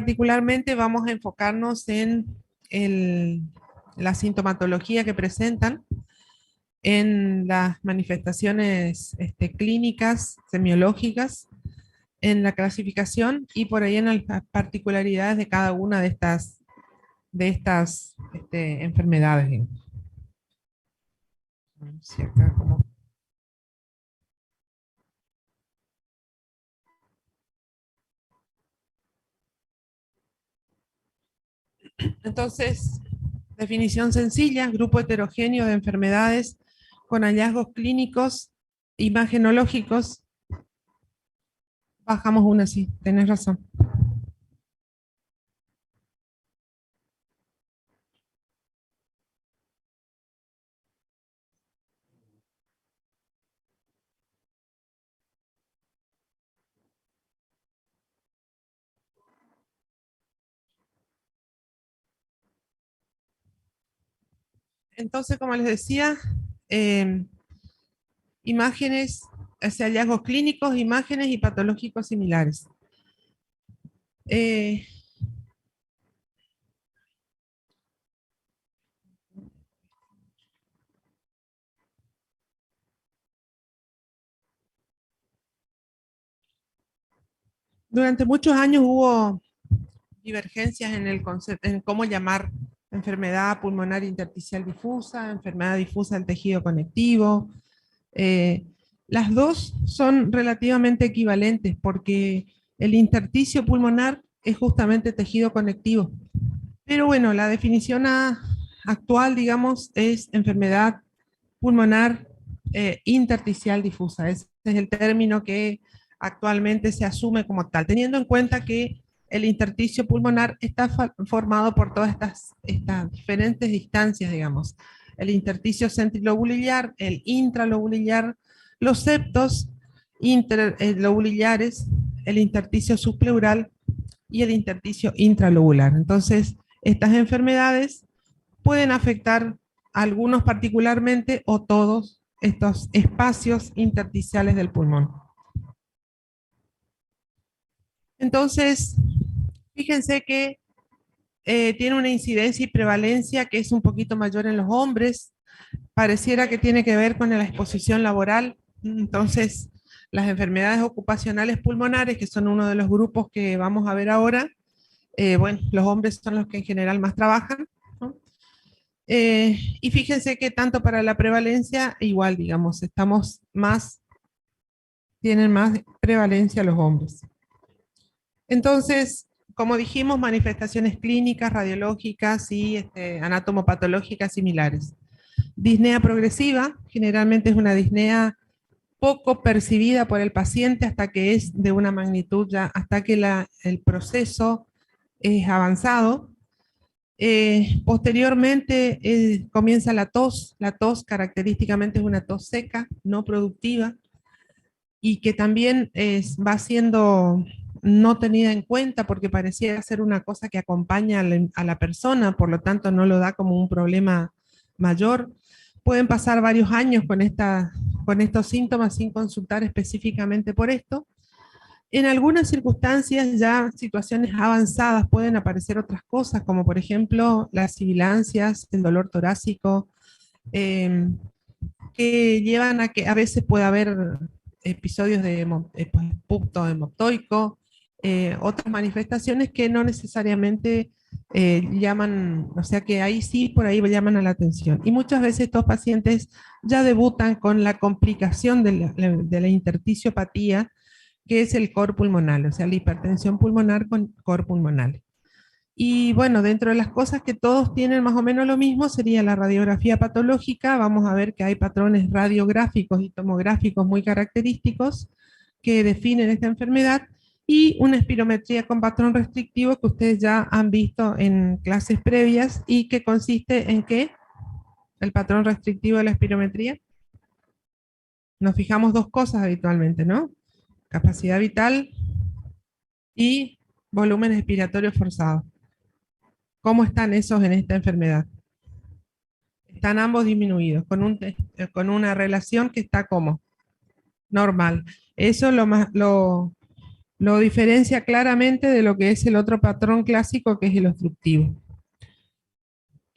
particularmente vamos a enfocarnos en la sintomatología que presentan, en las manifestaciones clínicas, semiológicas, en la clasificación y por ahí en las particularidades de cada una de estas enfermedades. Sí, acá como... Entonces, definición sencilla: grupo heterogéneo de enfermedades con hallazgos clínicos imagenológicos. Bajamos una, sí, tenés razón. Entonces, como les decía, eh, imágenes, o sea, hallazgos clínicos, imágenes y patológicos similares. Eh, Durante muchos años hubo divergencias en el concepto, en cómo llamar enfermedad pulmonar intersticial difusa, enfermedad difusa del tejido conectivo. Eh, las dos son relativamente equivalentes porque el intersticio pulmonar es justamente tejido conectivo. Pero bueno, la definición actual, digamos, es enfermedad pulmonar intersticial difusa. Ese es el término que actualmente se asume como tal, teniendo en cuenta que el intersticio pulmonar está formado por todas estas diferentes distancias, digamos. El intersticio centrilobulillar, el intralobulillar, los septos interlobulillares, el intersticio subpleural y el intersticio intralobular. Entonces, estas enfermedades pueden afectar a algunos particularmente o todos estos espacios intersticiales del pulmón. Entonces, fíjense que tiene una incidencia y prevalencia que es un poquito mayor en los hombres. Pareciera que tiene que ver con la exposición laboral. Entonces, las enfermedades ocupacionales pulmonares, que son uno de los grupos que vamos a ver ahora, bueno, los hombres son los que en general más trabajan, ¿no? Y fíjense que tanto para la prevalencia, igual, digamos, tienen más prevalencia los hombres. Entonces, como dijimos, manifestaciones clínicas, radiológicas y anatomopatológicas similares. Disnea progresiva, generalmente es una disnea poco percibida por el paciente hasta que es de una magnitud ya, hasta que el proceso es avanzado. Posteriormente comienza la tos. La tos característicamente es una tos seca, no productiva, y que también va siendo no tenida en cuenta porque parecía ser una cosa que acompaña a la persona, por lo tanto no lo da como un problema mayor. Pueden pasar varios años con estos síntomas sin consultar específicamente por esto. En algunas circunstancias, ya situaciones avanzadas, pueden aparecer otras cosas, como por ejemplo las sibilancias, el dolor torácico, eh, que llevan a que a veces puede haber episodios de pues, puncto hemoptoico, otras manifestaciones que no necesariamente llaman, o sea que ahí sí, por ahí llaman a la atención. Y muchas veces estos pacientes ya debutan con la complicación de la intersticiopatía, que es el cor pulmonar, o sea, la hipertensión pulmonar con cor pulmonar. Y bueno, dentro de las cosas que todos tienen más o menos lo mismo sería la radiografía patológica. Vamos a ver que hay patrones radiográficos y tomográficos muy característicos que definen esta enfermedad y una espirometría con patrón restrictivo que ustedes ya han visto en clases previas y que consiste en que el patrón restrictivo de la espirometría, nos fijamos dos cosas habitualmente, ¿no? Capacidad vital y volumen expiratorio forzado. ¿Cómo están esos en esta enfermedad? Están ambos disminuidos, con una relación que está como normal. Eso lo más, Lo diferencia claramente de lo que es el otro patrón clásico, que es el obstructivo.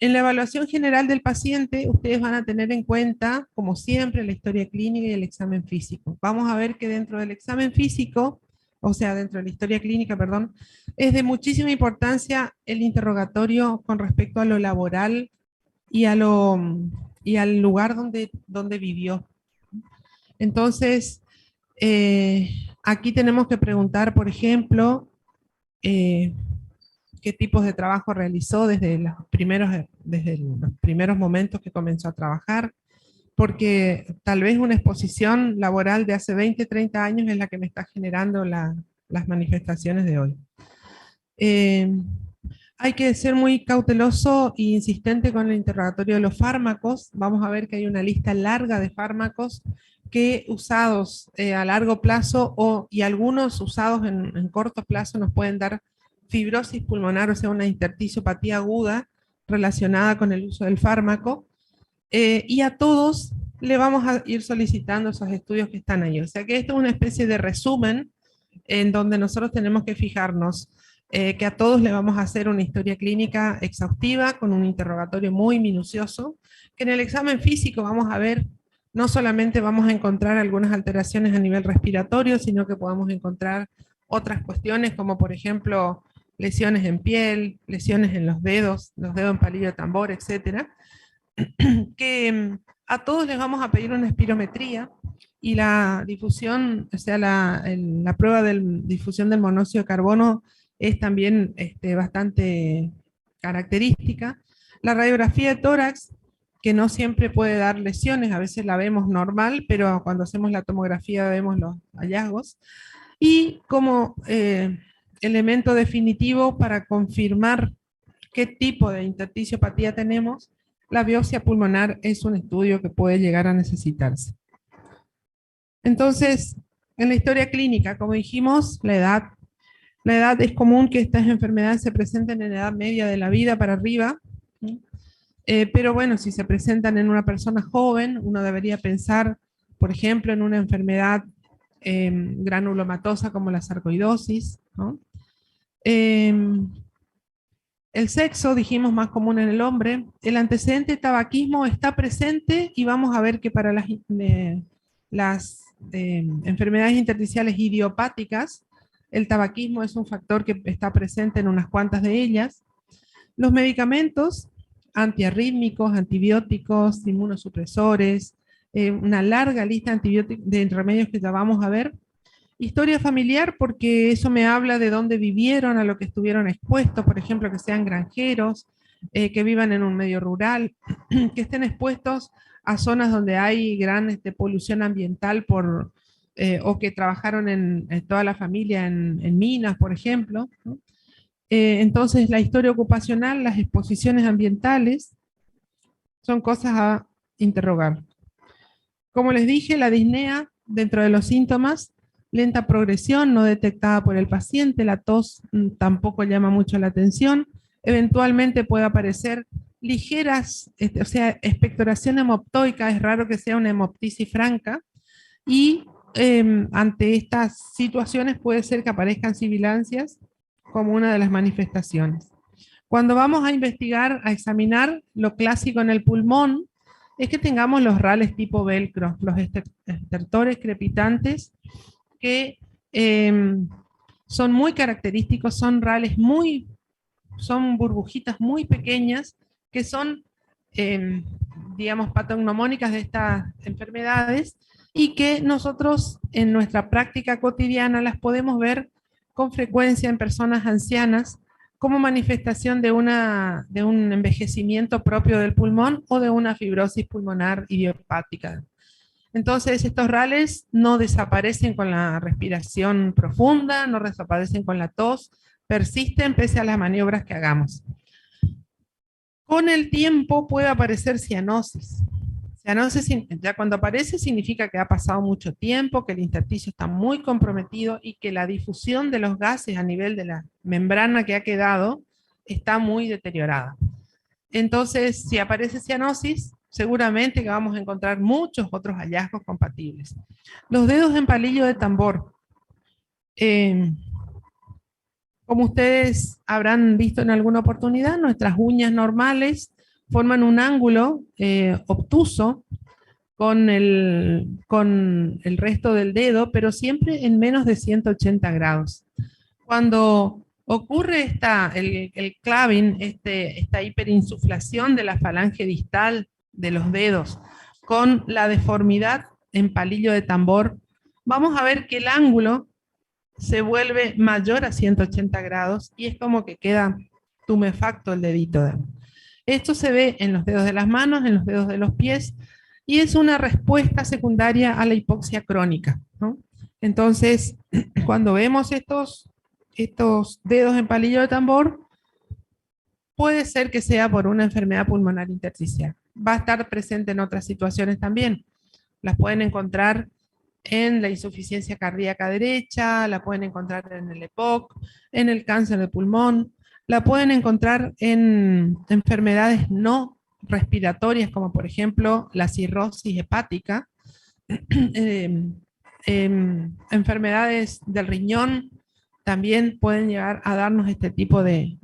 En la evaluación general del paciente, ustedes van a tener en cuenta, como siempre, la historia clínica y el examen físico. Vamos a ver que dentro del examen físico, o sea, dentro de la historia clínica, perdón, es de muchísima importancia el interrogatorio con respecto a lo laboral y, y al lugar donde vivió. Entonces, aquí tenemos que preguntar, por ejemplo, eh, qué tipos de trabajo realizó desde los primeros momentos que comenzó a trabajar, porque tal vez una exposición laboral de hace 20, 30 años es la que me está generando las manifestaciones de hoy. Hay que ser muy cauteloso e insistente con el interrogatorio de los fármacos. Vamos a ver que hay una lista larga de fármacos que usados a largo plazo y algunos usados en corto plazo nos pueden dar fibrosis pulmonar, o sea, una intersticiopatía aguda relacionada con el uso del fármaco. Y a todos le vamos a ir solicitando esos estudios que están ahí. O sea que esto es una especie de resumen en donde nosotros tenemos que fijarnos que a todos le vamos a hacer una historia clínica exhaustiva con un interrogatorio muy minucioso, que en el examen físico vamos a ver, no solamente vamos a encontrar algunas alteraciones a nivel respiratorio, sino que podemos encontrar otras cuestiones como por ejemplo lesiones en piel, lesiones en los dedos en palillo de tambor, etcétera, que a todos les vamos a pedir una espirometría y la difusión, o sea, la prueba de difusión del monóxido de carbono es también bastante característica. La radiografía de tórax, que no siempre puede dar lesiones, a veces la vemos normal, pero cuando hacemos la tomografía vemos los hallazgos. Y como elemento definitivo para confirmar qué tipo de intersticiopatía tenemos, la biopsia pulmonar es un estudio que puede llegar a necesitarse. Entonces, en la historia clínica, como dijimos, la edad es común que estas enfermedades se presenten en la edad media de la vida para arriba, pero bueno, si se presentan en una persona joven, uno debería pensar, por ejemplo, en una enfermedad granulomatosa como la sarcoidosis, ¿no? El sexo, dijimos, más común en el hombre. El antecedente de tabaquismo está presente y vamos a ver que para las enfermedades intersticiales idiopáticas, el tabaquismo es un factor que está presente en unas cuantas de ellas. Los medicamentos antiarrítmicos, antibióticos, inmunosupresores, una larga lista de remedios que ya vamos a ver. Historia familiar, porque eso me habla de dónde vivieron, a lo que estuvieron expuestos, por ejemplo, que sean granjeros, que vivan en un medio rural, que estén expuestos a zonas donde hay gran polución ambiental o que trabajaron en toda la familia en minas, por ejemplo, ¿no? Entonces, la historia ocupacional, las exposiciones ambientales, son cosas a interrogar. Como les dije, la disnea, dentro de los síntomas, lenta progresión no detectada por el paciente, la tos tampoco llama mucho la atención, eventualmente puede aparecer ligeras, o sea, expectoración hemoptoica, es raro que sea una hemoptisis franca, y ante estas situaciones puede ser que aparezcan sibilancias como una de las manifestaciones. Cuando vamos a investigar, a examinar lo clásico en el pulmón, es que tengamos los rales tipo velcro, los estertores crepitantes, que son muy característicos, son rales son burbujitas muy pequeñas, que son, digamos, patognomónicas de estas enfermedades, y que nosotros en nuestra práctica cotidiana las podemos ver con frecuencia en personas ancianas, como manifestación de un envejecimiento propio del pulmón o de una fibrosis pulmonar idiopática. Entonces, estos rales no desaparecen con la respiración profunda, no desaparecen con la tos, persisten pese a las maniobras que hagamos. Con el tiempo puede aparecer cianosis. Cianosis, ya cuando aparece, significa que ha pasado mucho tiempo, que el intersticio está muy comprometido y que la difusión de los gases a nivel de la membrana que ha quedado está muy deteriorada. Entonces, si aparece cianosis, seguramente que vamos a encontrar muchos otros hallazgos compatibles. Los dedos en palillo de tambor. Eh, Como ustedes habrán visto en alguna oportunidad, nuestras uñas normales forman un ángulo obtuso con el resto del dedo, pero siempre en menos de 180 grados. Cuando ocurre el claving, esta hiperinsuflación de la falange distal de los dedos con la deformidad en palillo de tambor, vamos a ver que el ángulo se vuelve mayor a 180 grados y es como que queda tumefacto el dedito. Esto se ve en los dedos de las manos, en los dedos de los pies, y es una respuesta secundaria a la hipoxia crónica, ¿no? Entonces, cuando vemos estos dedos en palillo de tambor, puede ser que sea por una enfermedad pulmonar intersticial. Va a estar presente en otras situaciones también. Las pueden encontrar en la insuficiencia cardíaca derecha, la pueden encontrar en el EPOC, en el cáncer de pulmón, la pueden encontrar en enfermedades no respiratorias, como por ejemplo la cirrosis hepática, enfermedades del riñón también pueden llegar a darnos este tipo de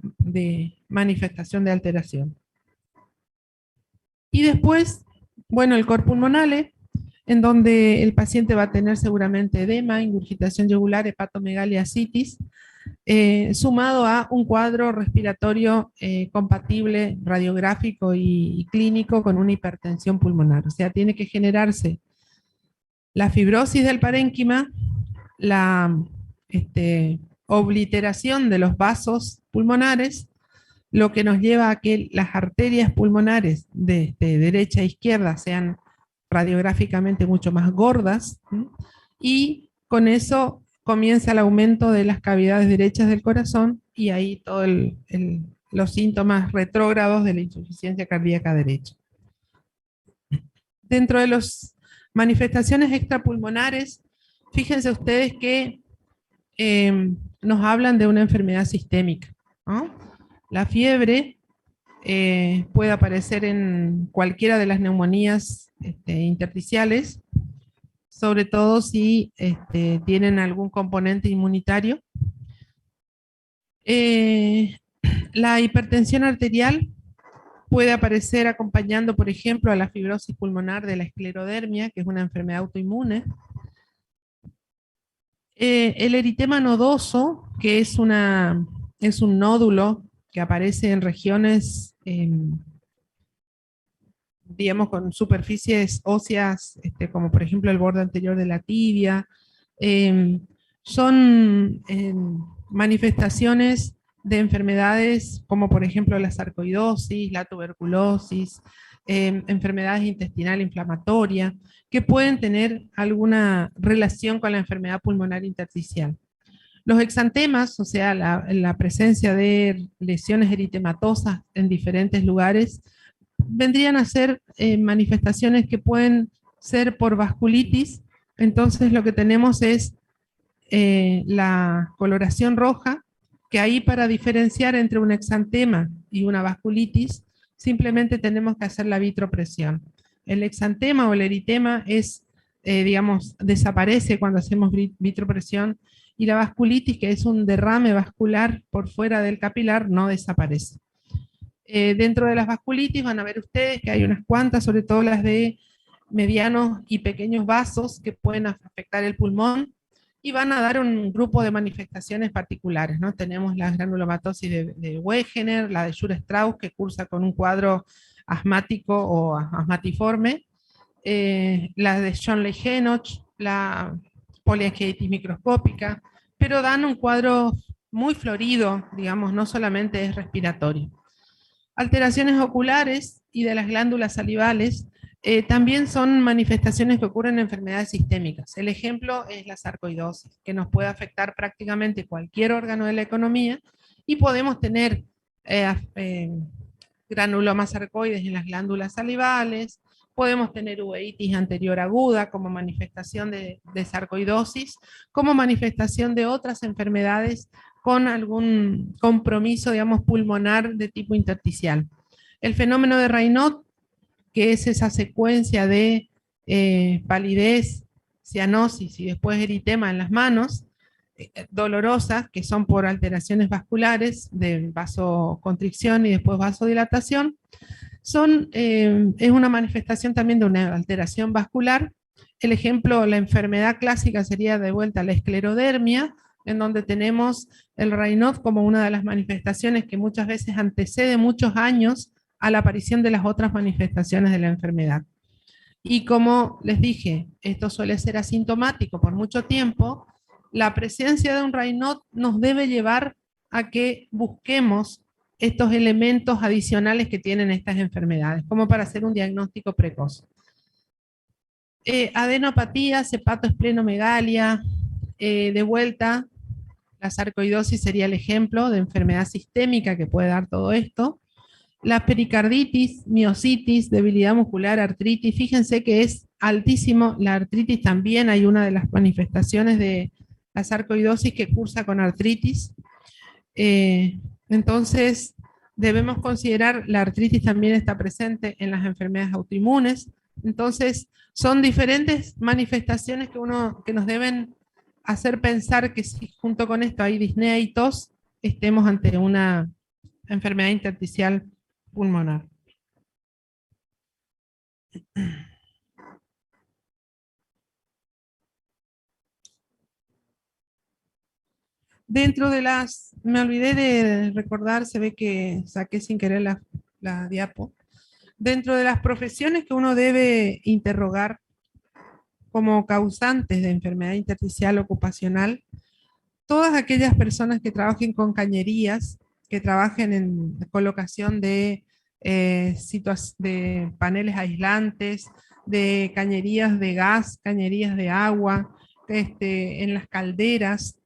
manifestación de alteración. Y después, bueno, el cor pulmonale, en donde el paciente va a tener seguramente edema, ingurgitación yugular, hepatomegalia, ascitis, sumado a un cuadro respiratorio compatible, radiográfico y clínico con una hipertensión pulmonar. O sea, tiene que generarse la fibrosis del parénquima, la obliteración de los vasos pulmonares, lo que nos lleva a que las arterias pulmonares de derecha a izquierda sean radiográficamente mucho más gordas, ¿sí? Y con eso comienza el aumento de las cavidades derechas del corazón y ahí todos los síntomas retrógrados de la insuficiencia cardíaca derecha. Dentro de las manifestaciones extrapulmonares, fíjense ustedes que nos hablan de una enfermedad sistémica, ¿no? La fiebre puede aparecer en cualquiera de las neumonías intersticiales, sobre todo si tienen algún componente inmunitario. La hipertensión arterial puede aparecer acompañando, por ejemplo, a la fibrosis pulmonar de la esclerodermia, que es una enfermedad autoinmune. El eritema nodoso, que es un nódulo que aparece en regiones, digamos, con superficies óseas, como por ejemplo el borde anterior de la tibia, son manifestaciones de enfermedades como por ejemplo la sarcoidosis, la tuberculosis, enfermedades intestinal inflamatoria, que pueden tener alguna relación con la enfermedad pulmonar intersticial. Los exantemas, o sea, la presencia de lesiones eritematosas en diferentes lugares, vendrían a ser manifestaciones que pueden ser por vasculitis. Entonces lo que tenemos es la coloración roja, que ahí para diferenciar entre un exantema y una vasculitis, simplemente tenemos que hacer la vitropresión. El exantema o el eritema digamos, desaparece cuando hacemos vitropresión, y la vasculitis, que es un derrame vascular por fuera del capilar, no desaparece. Dentro de las vasculitis van a ver ustedes que hay unas cuantas, sobre todo las de medianos y pequeños vasos que pueden afectar el pulmón y van a dar un grupo de manifestaciones particulares, ¿no? Tenemos la granulomatosis de Wegener, la de Shure-Strauss, que cursa con un cuadro asmático o asmatiforme, la de Schönlein-Henoch, la poliangiitis microscópica, pero dan un cuadro muy florido, digamos, no solamente es respiratorio. Alteraciones oculares y de las glándulas salivales también son manifestaciones que ocurren en enfermedades sistémicas. El ejemplo es la sarcoidosis, que nos puede afectar prácticamente cualquier órgano de la economía y podemos tener granulomas sarcoides en las glándulas salivales, podemos tener uveitis anterior aguda como manifestación de sarcoidosis, como manifestación de otras enfermedades con algún compromiso, digamos, pulmonar de tipo intersticial. El fenómeno de Raynaud, que es esa secuencia de palidez, cianosis y después eritema en las manos, dolorosas, que son por alteraciones vasculares, de vasoconstricción y después vasodilatación, es una manifestación también de una alteración vascular. El ejemplo, la enfermedad clásica sería de vuelta la esclerodermia, en donde tenemos el Raynaud como una de las manifestaciones que muchas veces antecede muchos años a la aparición de las otras manifestaciones de la enfermedad. Y como les dije, esto suele ser asintomático por mucho tiempo, la presencia de un Raynaud nos debe llevar a que busquemos estos elementos adicionales que tienen estas enfermedades, como para hacer un diagnóstico precoz. Adenopatías, hepatoesplenomegalia, de vuelta, la sarcoidosis sería el ejemplo de enfermedad sistémica que puede dar todo esto. La pericarditis, miositis, debilidad muscular, artritis, fíjense que es altísimo. La artritis también hay una de las manifestaciones de la sarcoidosis que cursa con artritis. Entonces, debemos considerar la artritis también está presente en las enfermedades autoinmunes. Entonces, son diferentes manifestaciones que nos deben hacer pensar que si junto con esto hay disnea y tos, estemos ante una enfermedad intersticial pulmonar. Dentro de las, me olvidé de recordar, se ve que saqué sin querer la diapo. Dentro de las profesiones que uno debe interrogar como causantes de enfermedad intersticial ocupacional, todas aquellas personas que trabajen con cañerías, que trabajen en colocación de paneles aislantes, de cañerías de gas, cañerías de agua, en las calderas,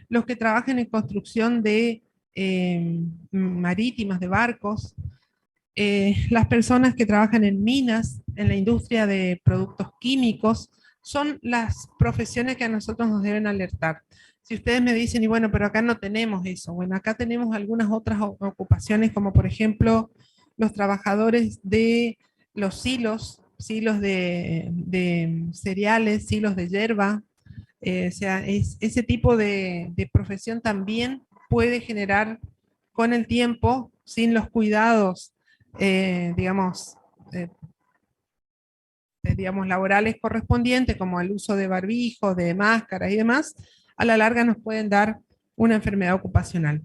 los que trabajen en construcción de marítimas, de barcos, las personas que trabajan en minas, en la industria de productos químicos, son las profesiones que a nosotros nos deben alertar. Si ustedes me dicen, y bueno, pero acá no tenemos eso, bueno, acá tenemos algunas otras ocupaciones, como por ejemplo los trabajadores de los silos de cereales, silos de hierba, o sea, ese tipo de profesión también puede generar con el tiempo, sin los cuidados, digamos, digamos, laborales correspondientes, como el uso de barbijos, de máscaras y demás, a la larga nos pueden dar una enfermedad ocupacional.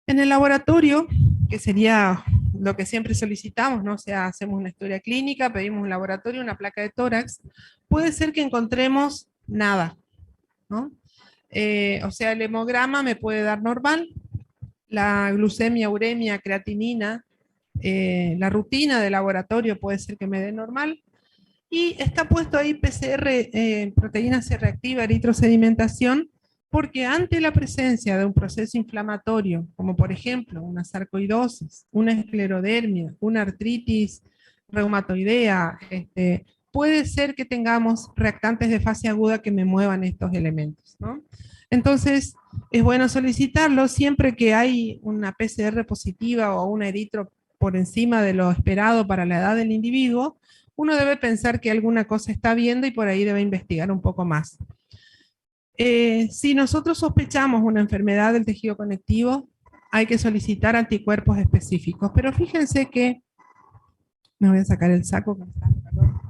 En el laboratorio, que sería lo que siempre solicitamos, ¿no? O sea, hacemos una historia clínica, pedimos un laboratorio, una placa de tórax, puede ser que encontremos nada, ¿no? O sea, el hemograma me puede dar normal, la glucemia, uremia, creatinina, la rutina de laboratorio puede ser que me dé normal, y está puesto ahí PCR, proteína C reactiva, eritrosedimentación, porque ante la presencia de un proceso inflamatorio, como por ejemplo una sarcoidosis, una esclerodermia, una artritis reumatoidea, puede ser que tengamos reactantes de fase aguda que me muevan estos elementos, ¿no? Entonces, es bueno solicitarlo siempre que hay una PCR positiva o una eritro por encima de lo esperado para la edad del individuo. Uno debe pensar que alguna cosa está viendo y por ahí debe investigar un poco más. Si nosotros sospechamos una enfermedad del tejido conectivo, hay que solicitar anticuerpos específicos. Pero fíjense que, me voy a sacar el saco que está haciendo calor.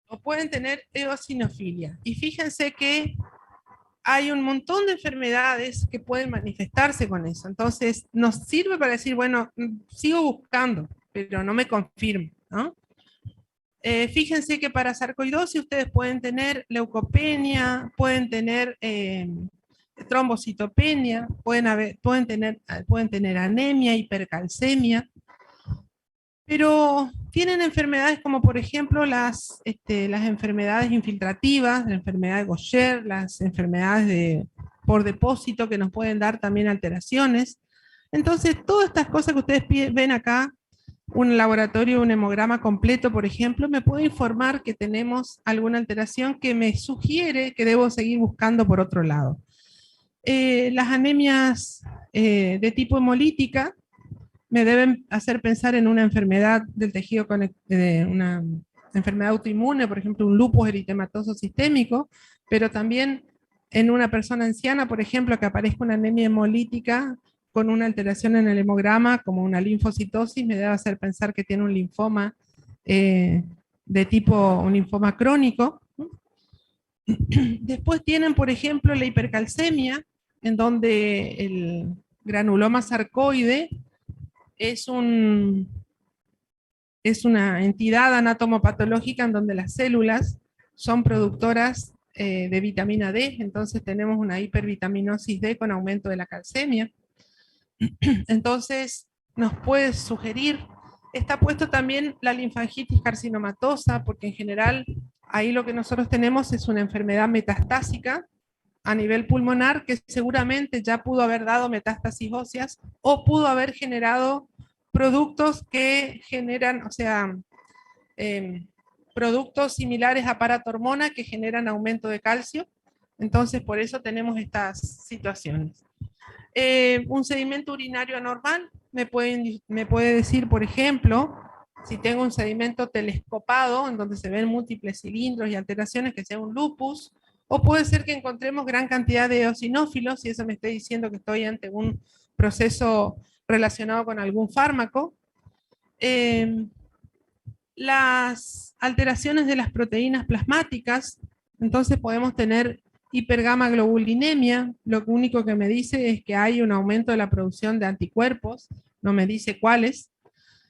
O pueden tener eosinofilia. Y fíjense que hay un montón de enfermedades que pueden manifestarse con eso. Entonces, nos sirve para decir, bueno, sigo buscando, pero no me confirmo, ¿no? Fíjense que para sarcoidosis ustedes pueden tener leucopenia, pueden tener trombocitopenia, pueden tener anemia, hipercalcemia, pero tienen enfermedades como por ejemplo las enfermedades infiltrativas, la enfermedad de Gaucher, las enfermedades por depósito que nos pueden dar también alteraciones. Entonces, todas estas cosas que ustedes ven acá un laboratorio, un hemograma completo, por ejemplo, me puede informar que tenemos alguna alteración que me sugiere que debo seguir buscando por otro lado. Las anemias de tipo hemolítica me deben hacer pensar en una enfermedad del tejido una enfermedad autoinmune, por ejemplo, un lupus eritematoso sistémico, pero también en una persona anciana, por ejemplo, que aparezca una anemia hemolítica con una alteración en el hemograma, como una linfocitosis, me debe hacer pensar que tiene un linfoma de tipo, un linfoma crónico. Después tienen, por ejemplo, la hipercalcemia, en donde el granuloma sarcoide es una entidad anatomopatológica en donde las células son productoras de vitamina D, entonces tenemos una hipervitaminosis D con aumento de la calcemia. Entonces nos puede sugerir, está puesto también la linfangitis carcinomatosa, porque en general ahí lo que nosotros tenemos es una enfermedad metastásica a nivel pulmonar que seguramente ya pudo haber dado metástasis óseas o pudo haber generado productos que generan, o sea, productos similares a paratormona que generan aumento de calcio. Entonces, por eso tenemos estas situaciones. Un sedimento urinario anormal me puede decir, por ejemplo, si tengo un sedimento telescopado, en donde se ven múltiples cilindros y alteraciones, que sea un lupus, o puede ser que encontremos gran cantidad de eosinófilos, y eso me esté diciendo que estoy ante un proceso relacionado con algún fármaco. Las alteraciones de las proteínas plasmáticas, entonces podemos tener hipergamaglobulinemia, lo único que me dice es que hay un aumento de la producción de anticuerpos, no me dice cuáles.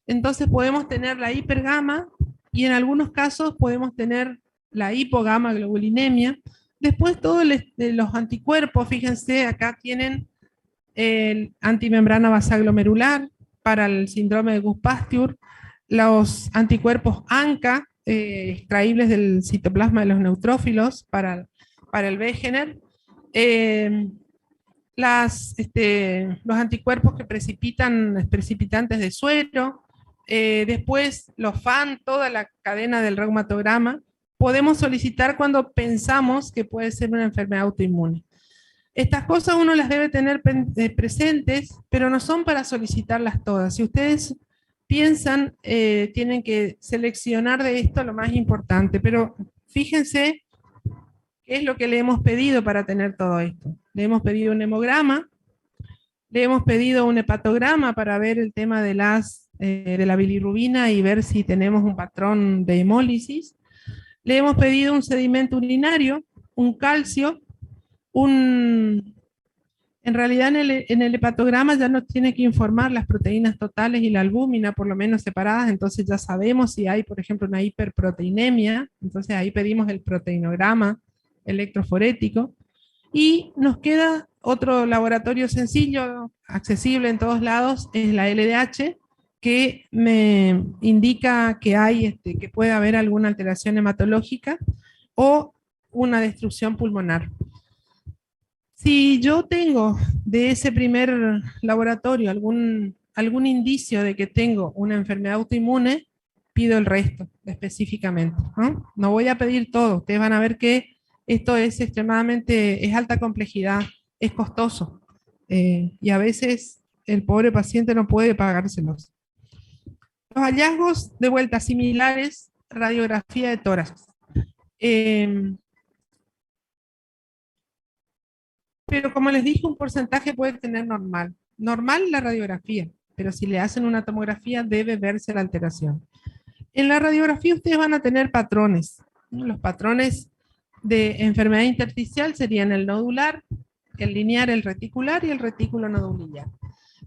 Entonces podemos tener la hipergama y en algunos casos podemos tener la hipogamaglobulinemia. Después todos los anticuerpos, fíjense, acá tienen el antimembrana basaglomerular para el síndrome de Guth-Pasteur, los anticuerpos ANCA, extraíbles del citoplasma de los neutrófilos para el Wegener, los anticuerpos que precipitantes de suero, después los FAN, toda la cadena del reumatograma, podemos solicitar cuando pensamos que puede ser una enfermedad autoinmune. Estas cosas uno las debe tener presentes, pero no son para solicitarlas todas. Si ustedes piensan, tienen que seleccionar de esto lo más importante, pero fíjense qué es lo que le hemos pedido para tener todo esto. Le hemos pedido un hemograma, le hemos pedido un hepatograma para ver el tema de la bilirrubina y ver si tenemos un patrón de hemólisis. Le hemos pedido un sedimento urinario, un calcio, en realidad en el hepatograma ya nos tiene que informar las proteínas totales y la albúmina, por lo menos separadas, entonces ya sabemos si hay, por ejemplo, una hiperproteinemia, entonces ahí pedimos el proteinograma electroforético, y nos queda otro laboratorio sencillo, accesible en todos lados, es la LDH, que me indica que que puede haber alguna alteración hematológica o una destrucción pulmonar. Si yo tengo de ese primer laboratorio algún indicio de que tengo una enfermedad autoinmune, pido el resto específicamente, ¿no? No voy a pedir todo, ustedes van a ver que esto es es alta complejidad, es costoso, y a veces el pobre paciente no puede pagárselos. Los hallazgos de vuelta similares, radiografía de tórax. Pero como les dije, un porcentaje puede tener normal. Normal la radiografía, pero si le hacen una tomografía debe verse la alteración. En la radiografía ustedes van a tener patrones, ¿no? Los patrones de enfermedad intersticial serían el nodular, el linear, el reticular y el retículo nodulillar.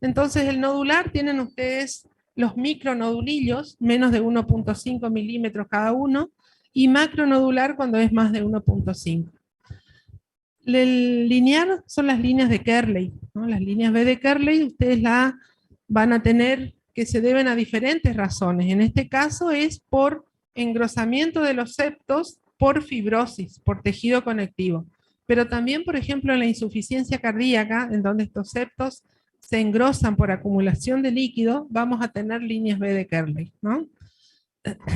Entonces el nodular tienen ustedes los micronodulillos, menos de 1.5 milímetros cada uno, y macronodular cuando es más de 1.5. El linear son las líneas de Kerley, ¿no? Las líneas B de Kerley ustedes la van a tener que se deben a diferentes razones. En este caso es por engrosamiento de los septos por fibrosis, por tejido conectivo. Pero también, por ejemplo, en la insuficiencia cardíaca, en donde estos septos se engrosan por acumulación de líquido, vamos a tener líneas B de Kerley, ¿no?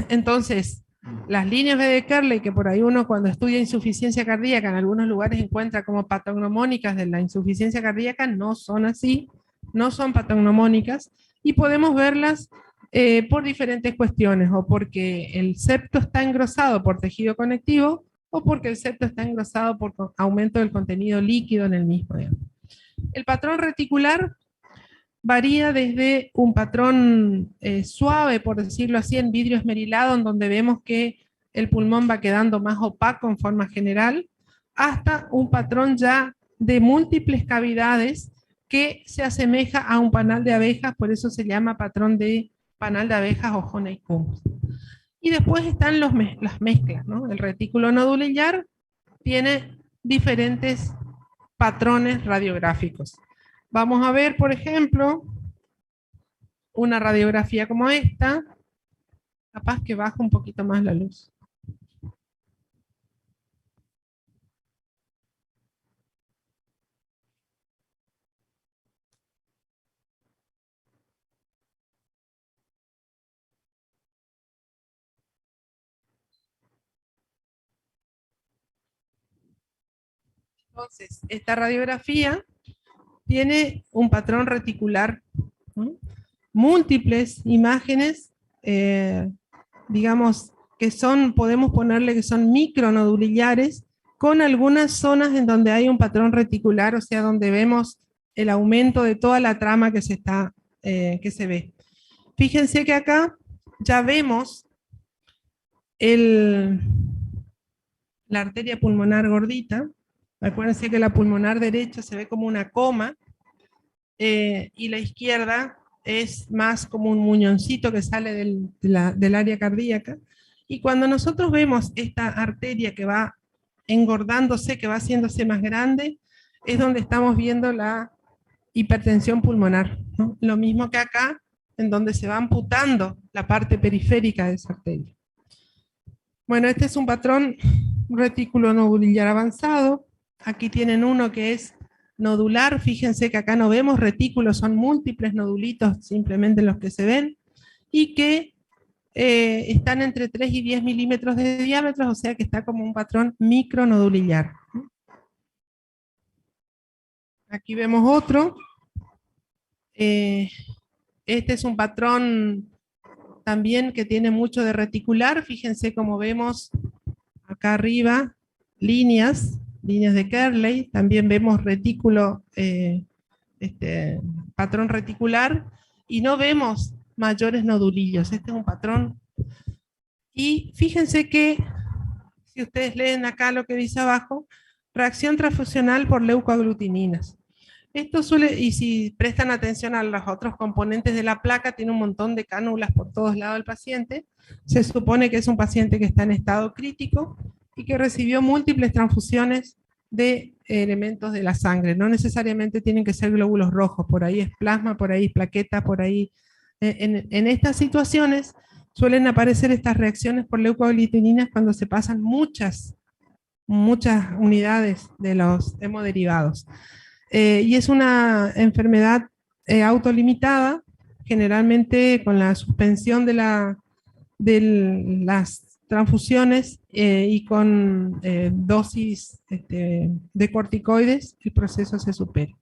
Entonces, las líneas B de Kerley, que por ahí uno cuando estudia insuficiencia cardíaca en algunos lugares encuentra como patognomónicas de la insuficiencia cardíaca, no son así, no son patognomónicas, y podemos verlas por diferentes cuestiones, o porque el septo está engrosado por tejido conectivo, o porque el septo está engrosado por aumento del contenido líquido en el mismo. Digamos. El patrón reticular varía desde un patrón suave, por decirlo así, en vidrio esmerilado, en donde vemos que el pulmón va quedando más opaco en forma general, hasta un patrón ya de múltiples cavidades que se asemeja a un panal de abejas, por eso se llama patrón de panal de abejas o honeycomb. Y después están las mezclas, ¿no? El retículo nodulillar tiene diferentes patrones radiográficos. Vamos a ver, por ejemplo, una radiografía como esta. Capaz que baja un poquito más la luz. Entonces, esta radiografía tiene un patrón reticular, ¿no? Múltiples imágenes, digamos, que son, podemos ponerle que son micronodulillares, con algunas zonas en donde hay un patrón reticular, o sea, donde vemos el aumento de toda la trama que que se ve. Fíjense que acá ya vemos la arteria pulmonar gordita. Acuérdense que la pulmonar derecha se ve como una coma, y la izquierda es más como un muñoncito que sale del área cardíaca. Y cuando nosotros vemos esta arteria que va engordándose, que va haciéndose más grande, es donde estamos viendo la hipertensión pulmonar, ¿no? Lo mismo que acá, en donde se va amputando la parte periférica de esa arteria. Bueno, este es un patrón retículo nodulillar avanzado. Aquí tienen uno que es nodular. Fíjense que acá no vemos retículos, son múltiples nodulitos simplemente los que se ven, y que están entre 3 y 10 milímetros de diámetro, o sea que está como un patrón micronodulillar. Aquí vemos otro. Este es un patrón también que tiene mucho de reticular. Fíjense cómo vemos acá arriba líneas de Kerley. También vemos retículo, patrón reticular, y no vemos mayores nodulillos. Este es un patrón. Y fíjense que, si ustedes leen acá lo que dice abajo, reacción transfusional por leucoaglutininas. Esto suele, y si prestan atención a los otros componentes de la placa, tiene un montón de cánulas por todos lados del paciente. Se supone que es un paciente que está en estado crítico y que recibió múltiples transfusiones de elementos de la sangre. No necesariamente tienen que ser glóbulos rojos, por ahí es plasma, por ahí es plaqueta, por ahí. En estas situaciones suelen aparecer estas reacciones por leucoaglutininas cuando se pasan muchas unidades de los hemoderivados. Y es una enfermedad autolimitada, generalmente con la suspensión de las transfusiones y con dosis de corticoides, el proceso se supera.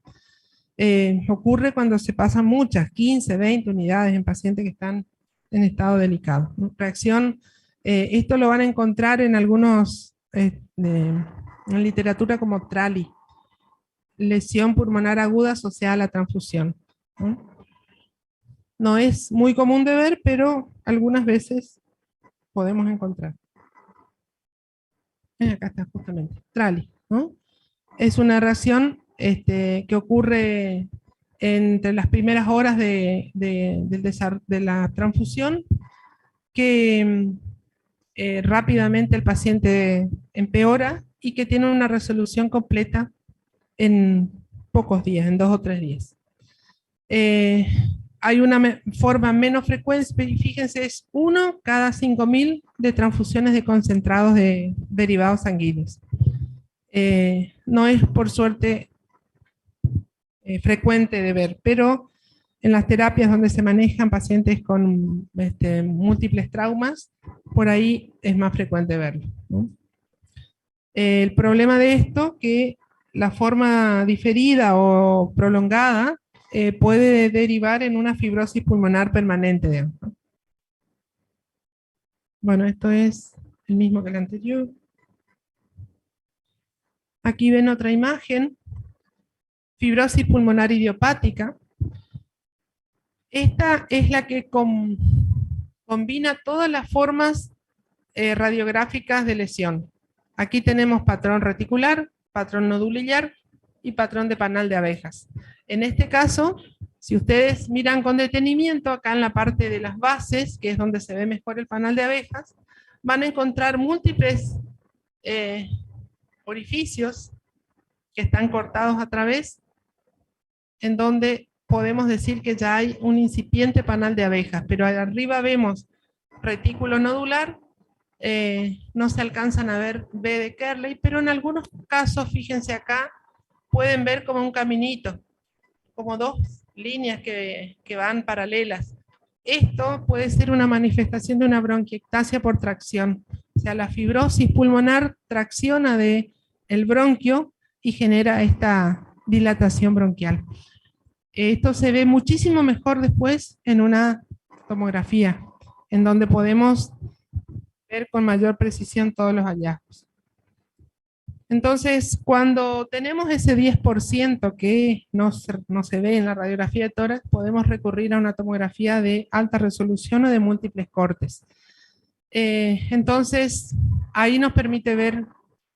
Ocurre cuando se pasan muchas, 15, 20 unidades en pacientes que están en estado delicado. Reacción, esto lo van a encontrar en algunos, en literatura como TRALI, lesión pulmonar aguda asociada a la transfusión. No es muy común de ver, pero algunas veces podemos encontrar. Acá está justamente, TRALI, ¿no? Es una reacción que ocurre entre las primeras horas de la transfusión, que rápidamente el paciente empeora y que tiene una resolución completa en pocos días, en 2 o 3 días. Hay una forma menos frecuente, fíjense, es 1 cada 5.000 de transfusiones de concentrados de derivados sanguíneos. No es, por suerte, frecuente de ver, pero en las terapias donde se manejan pacientes con múltiples traumas, por ahí es más frecuente verlo, ¿no? El problema de esto que la forma diferida o prolongada puede derivar en una fibrosis pulmonar permanente, digamos, ¿no? Bueno, esto es el mismo que el anterior. Aquí ven otra imagen, fibrosis pulmonar idiopática. Esta es la que combina todas las formas radiográficas de lesión. Aquí tenemos patrón reticular, patrón nodular y patrón de panal de abejas. En este caso, si ustedes miran con detenimiento, acá en la parte de las bases, que es donde se ve mejor el panal de abejas, van a encontrar múltiples orificios que están cortados a través, en donde podemos decir que ya hay un incipiente panal de abejas, pero arriba vemos retículo nodular, no se alcanzan a ver B de Kerley, pero en algunos casos, fíjense acá, pueden ver como un caminito, como dos líneas que van paralelas. Esto puede ser una manifestación de una bronquiectasia por tracción. O sea, la fibrosis pulmonar tracciona de el bronquio y genera esta dilatación bronquial. Esto se ve muchísimo mejor después en una tomografía, en donde podemos ver con mayor precisión todos los hallazgos. Entonces, cuando tenemos ese 10% que no se ve en la radiografía de tórax, podemos recurrir a una tomografía de alta resolución o de múltiples cortes. Entonces, ahí nos permite ver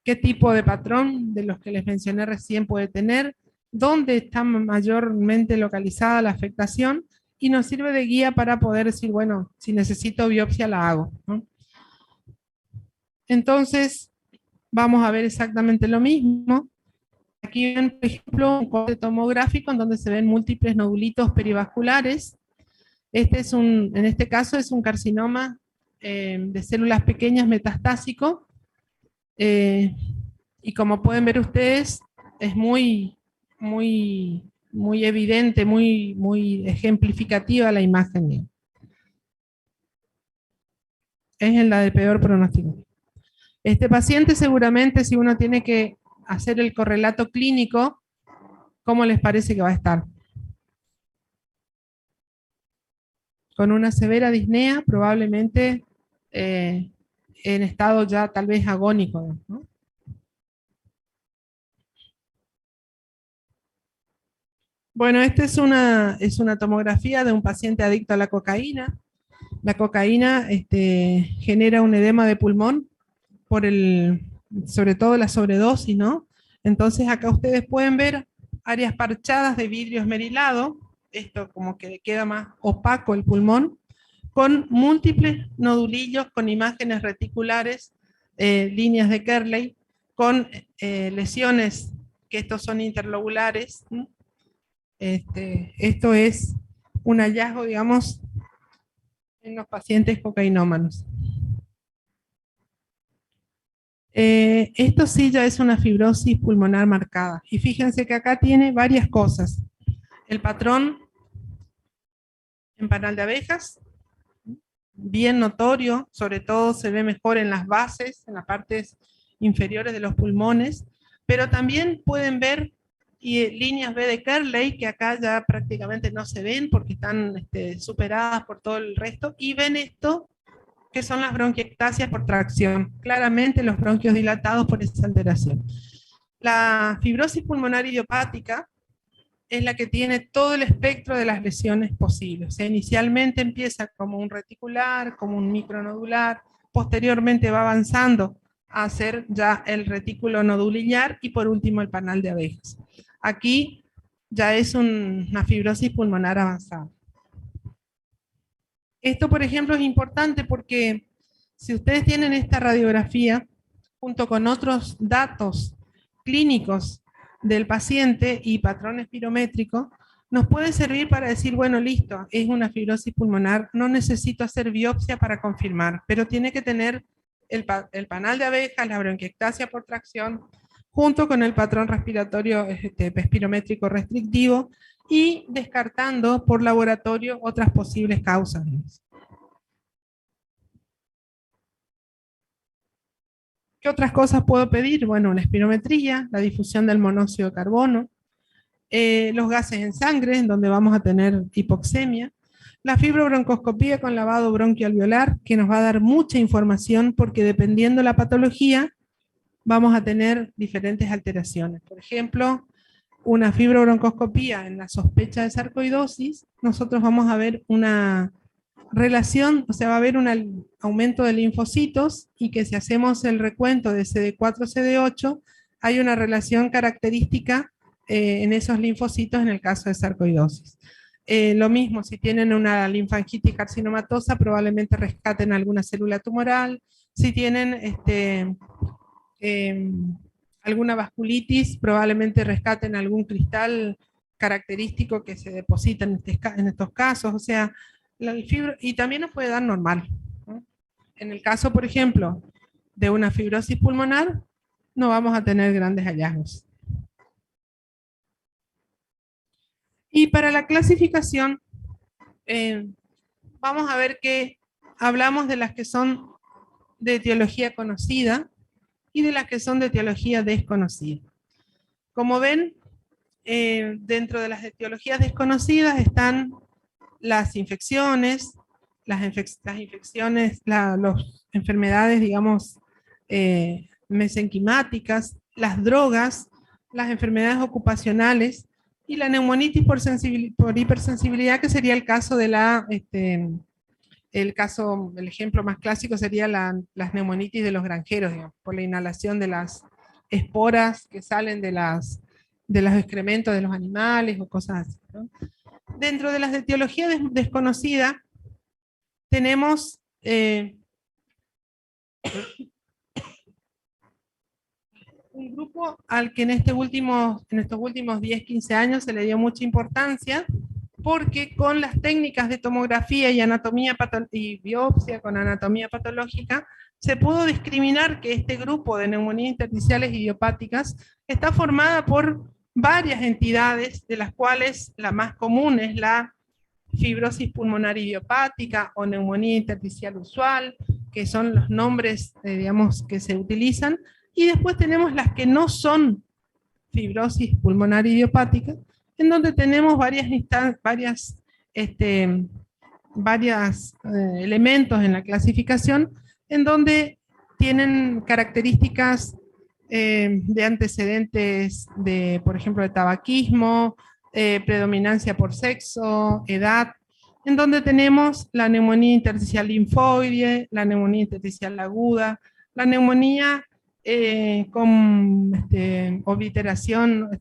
qué tipo de patrón de los que les mencioné recién puede tener, dónde está mayormente localizada la afectación, y nos sirve de guía para poder decir, bueno, si necesito biopsia la hago, ¿no? Entonces, vamos a ver exactamente lo mismo. Aquí ven, por ejemplo, un corte tomográfico en donde se ven múltiples nodulitos perivasculares. En este caso es un carcinoma de células pequeñas metastásico. Y como pueden ver ustedes, es muy evidente, muy ejemplificativa la imagen. Es en la de peor pronóstico. Este paciente seguramente, si uno tiene que hacer el correlato clínico, ¿cómo les parece que va a estar? Con una severa disnea, probablemente en estado ya tal vez agónico, ¿no? Bueno, esta es una tomografía de un paciente adicto a la cocaína. La cocaína genera un edema de pulmón por sobre todo la sobredosis, ¿no? Entonces acá ustedes pueden ver áreas parchadas de vidrio esmerilado, esto como que queda más opaco el pulmón, con múltiples nodulillos, con imágenes reticulares, líneas de Kerley, con lesiones, que estos son interlobulares. Esto es un hallazgo, digamos, en los pacientes cocainómanos. Esto sí ya es una fibrosis pulmonar marcada. Y fíjense que acá tiene varias cosas. El patrón en panal de abejas, bien notorio, sobre todo se ve mejor en las bases, en las partes inferiores de los pulmones, pero también pueden ver líneas B de Kerley, que acá ya prácticamente no se ven porque están superadas por todo el resto, y ven esto, que son las bronquiectasias por tracción, claramente los bronquios dilatados por esa alteración. La fibrosis pulmonar idiopática es la que tiene todo el espectro de las lesiones posibles. O sea, inicialmente empieza como un reticular, como un micronodular, posteriormente va avanzando a ser ya el retículo nodular y por último el panal de abejas. Aquí ya es una fibrosis pulmonar avanzada. Esto, por ejemplo, es importante porque si ustedes tienen esta radiografía junto con otros datos clínicos del paciente y patrones pirométricos, nos puede servir para decir, bueno, listo, es una fibrosis pulmonar, no necesito hacer biopsia para confirmar, pero tiene que tener el panal de abejas, la bronquiectasia por tracción, junto con el patrón respiratorio espirométrico restrictivo y descartando por laboratorio otras posibles causas. ¿Qué otras cosas puedo pedir? Bueno, una espirometría, la difusión del monóxido de carbono, los gases en sangre, en donde vamos a tener hipoxemia, la fibrobroncoscopía con lavado bronquialveolar, que nos va a dar mucha información porque dependiendo de la patología, vamos a tener diferentes alteraciones. Por ejemplo, una fibrobroncoscopía en la sospecha de sarcoidosis, nosotros vamos a ver una relación, o sea, va a haber un aumento de linfocitos y que si hacemos el recuento de CD4, CD8, hay una relación característica en esos linfocitos en el caso de sarcoidosis. Lo mismo, si tienen una linfangitis carcinomatosa, probablemente rescaten alguna célula tumoral. Si tienen alguna vasculitis, probablemente rescaten algún cristal característico que se deposita en estos casos. O sea, y también nos puede dar normal, ¿no? En el caso, por ejemplo, de una fibrosis pulmonar, no vamos a tener grandes hallazgos. Y para la clasificación, vamos a ver que hablamos de las que son de etiología conocida y de las que son de etiología desconocida. Como ven, dentro de las etiologías desconocidas están las infecciones, las enfermedades, digamos, mesenquimáticas, las drogas, las enfermedades ocupacionales y la neumonitis por hipersensibilidad, que sería el caso de el ejemplo más clásico sería las neumonitis de los granjeros, digamos, por la inhalación de las esporas que salen de los excrementos de los animales o cosas así, ¿no? Dentro de las etiologías desconocidas tenemos un grupo al que en estos últimos 10, 15 años se le dio mucha importancia, porque con las técnicas de tomografía y y biopsia con anatomía patológica, se pudo discriminar que este grupo de neumonías intersticiales idiopáticas está formada por varias entidades, de las cuales la más común es la fibrosis pulmonar idiopática o neumonía intersticial usual, que son los nombres, digamos, que se utilizan, y después tenemos las que no son fibrosis pulmonar idiopática, en donde tenemos varios elementos en la clasificación, en donde tienen características de antecedentes de, por ejemplo, de tabaquismo, predominancia por sexo, edad, en donde tenemos la neumonía intersticial linfoide, la neumonía intersticial aguda, la neumonía con obliteración,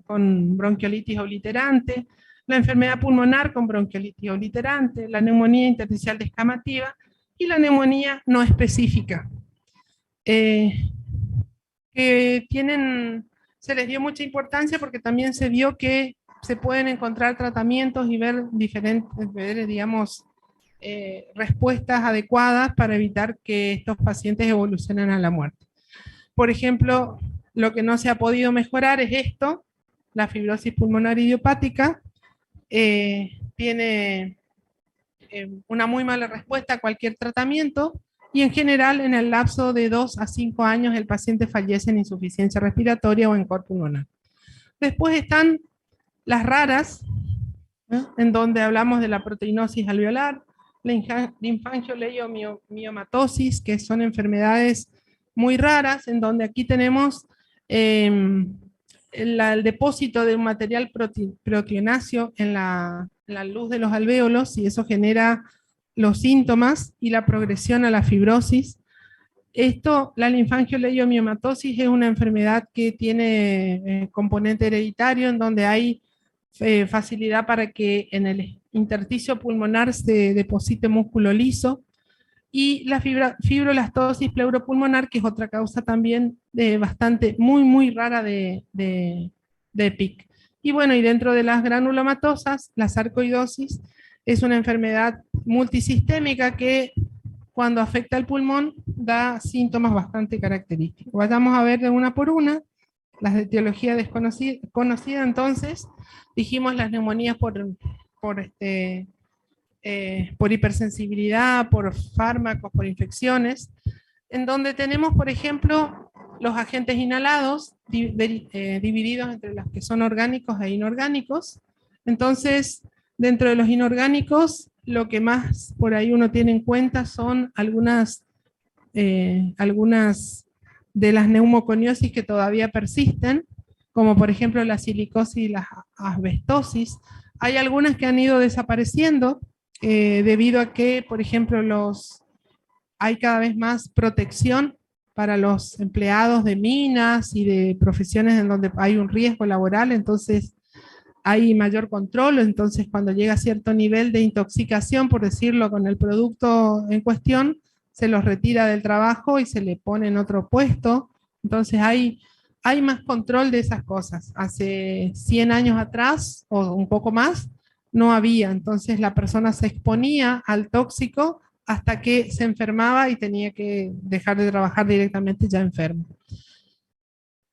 con bronquiolitis obliterante, la enfermedad pulmonar con bronquiolitis obliterante, la neumonía intersticial descamativa y la neumonía no específica. Que se les dio mucha importancia porque también se vio que se pueden encontrar tratamientos y ver digamos, respuestas adecuadas para evitar que estos pacientes evolucionen a la muerte. Por ejemplo, lo que no se ha podido mejorar es esto, la fibrosis pulmonar idiopática, tiene una muy mala respuesta a cualquier tratamiento, y en general en el lapso de 2 a 5 años el paciente fallece en insuficiencia respiratoria o en cor pulmonar. Después están las raras, ¿no?, en donde hablamos de la proteinosis alveolar, la linfangioleiomyomatosis, que son enfermedades muy raras, en donde aquí tenemos el depósito de un material proteonáceo en la luz de los alvéolos, y eso genera los síntomas y la progresión a la fibrosis. La linfangioleiomyomatosis es una enfermedad que tiene componente hereditario, en donde hay facilidad para que en el intersticio pulmonar se deposite músculo liso, y la fibrolastosis pleuropulmonar, que es otra causa también muy rara de PIC. Y bueno, y dentro de las granulomatosas, la sarcoidosis es una enfermedad multisistémica que cuando afecta al pulmón da síntomas bastante característicos. Vayamos a ver de una por una. las de etiología conocida, entonces, dijimos las neumonías por hipersensibilidad, por fármacos, por infecciones, en donde tenemos, por ejemplo, los agentes inhalados divididos entre los que son orgánicos e inorgánicos. Entonces, dentro de los inorgánicos, lo que más por ahí uno tiene en cuenta son algunas de las neumoconiosis que todavía persisten, como por ejemplo la silicosis y la asbestosis. Hay algunas que han ido desapareciendo debido a que, por ejemplo, hay cada vez más protección para los empleados de minas y de profesiones en donde hay un riesgo laboral, entonces hay mayor control, entonces cuando llega a cierto nivel de intoxicación, por decirlo, con el producto en cuestión, se los retira del trabajo y se le pone en otro puesto, entonces hay más control de esas cosas. Hace 100 años atrás, o un poco más, no había, entonces la persona se exponía al tóxico hasta que se enfermaba y tenía que dejar de trabajar directamente ya enfermo.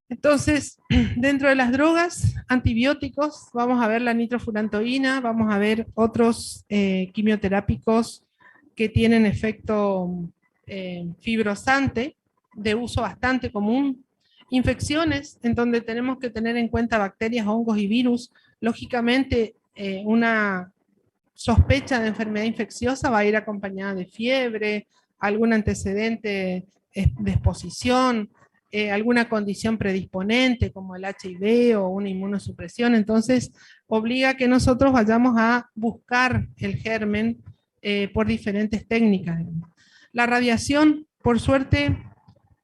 Entonces, dentro de las drogas, antibióticos, vamos a ver la nitrofurantoína, vamos a ver otros quimioterápicos que tienen efecto fibrosante, de uso bastante común. Infecciones, en donde tenemos que tener en cuenta bacterias, hongos y virus. Lógicamente, una sospecha de enfermedad infecciosa va a ir acompañada de fiebre, algún antecedente de exposición, alguna condición predisponente como el HIV o una inmunosupresión, entonces obliga a que nosotros vayamos a buscar el germen por diferentes técnicas. La radiación, por suerte,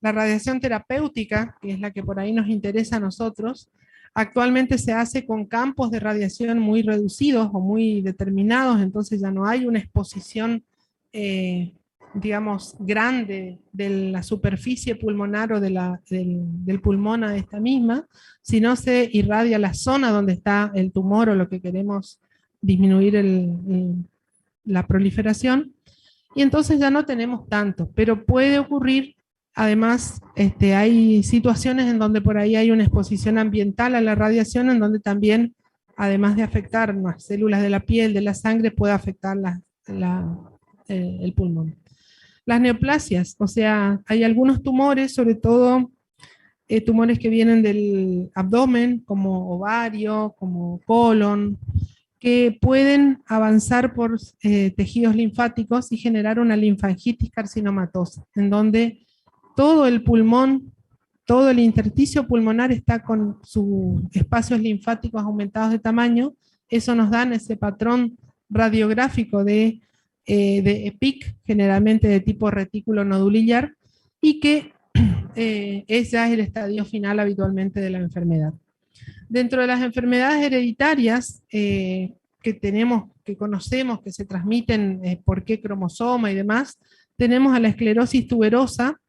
la radiación terapéutica, que es la que por ahí nos interesa a nosotros, actualmente se hace con campos de radiación muy reducidos o muy determinados, entonces ya no hay una exposición digamos, grande de la superficie pulmonar o del pulmón a esta misma, sino se irradia la zona donde está el tumor o lo que queremos disminuir la proliferación, y entonces ya no tenemos tanto, pero puede ocurrir, además, hay situaciones en donde por ahí hay una exposición ambiental a la radiación, en donde también, además de afectar las células de la piel, de la sangre, puede afectar el pulmón. Las neoplasias, o sea, hay algunos tumores, sobre todo tumores que vienen del abdomen, como ovario, como colon, que pueden avanzar por tejidos linfáticos y generar una linfangitis carcinomatosa, en donde todo el pulmón, todo el intersticio pulmonar está con sus espacios linfáticos aumentados de tamaño. Eso nos da ese patrón radiográfico de EPIC, generalmente de tipo retículo nodulillar, y que ya es el estadio final habitualmente de la enfermedad. Dentro de las enfermedades hereditarias que tenemos, que conocemos, que se transmiten por qué cromosoma y demás, tenemos a la esclerosis tuberosa,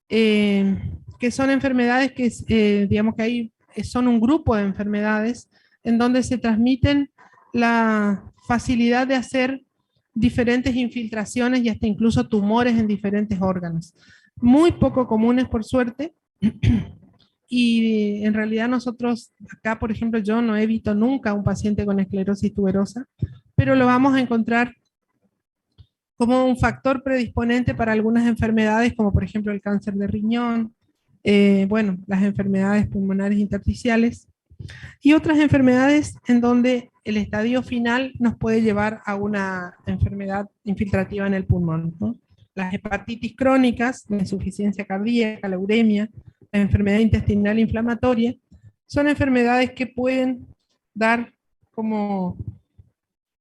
que son enfermedades que, digamos que hay, son un grupo de enfermedades en donde se transmiten la facilidad de hacer diferentes infiltraciones y hasta incluso tumores en diferentes órganos. Muy poco comunes, por suerte, y en realidad nosotros, acá por ejemplo, yo no he visto nunca un paciente con esclerosis tuberosa, pero lo vamos a encontrar como un factor predisponente para algunas enfermedades, como por ejemplo el cáncer de riñón, bueno, las enfermedades pulmonares intersticiales, y otras enfermedades en donde el estadio final nos puede llevar a una enfermedad infiltrativa en el pulmón, ¿no? Las hepatitis crónicas, la insuficiencia cardíaca, la uremia, la enfermedad intestinal inflamatoria, son enfermedades que pueden dar como,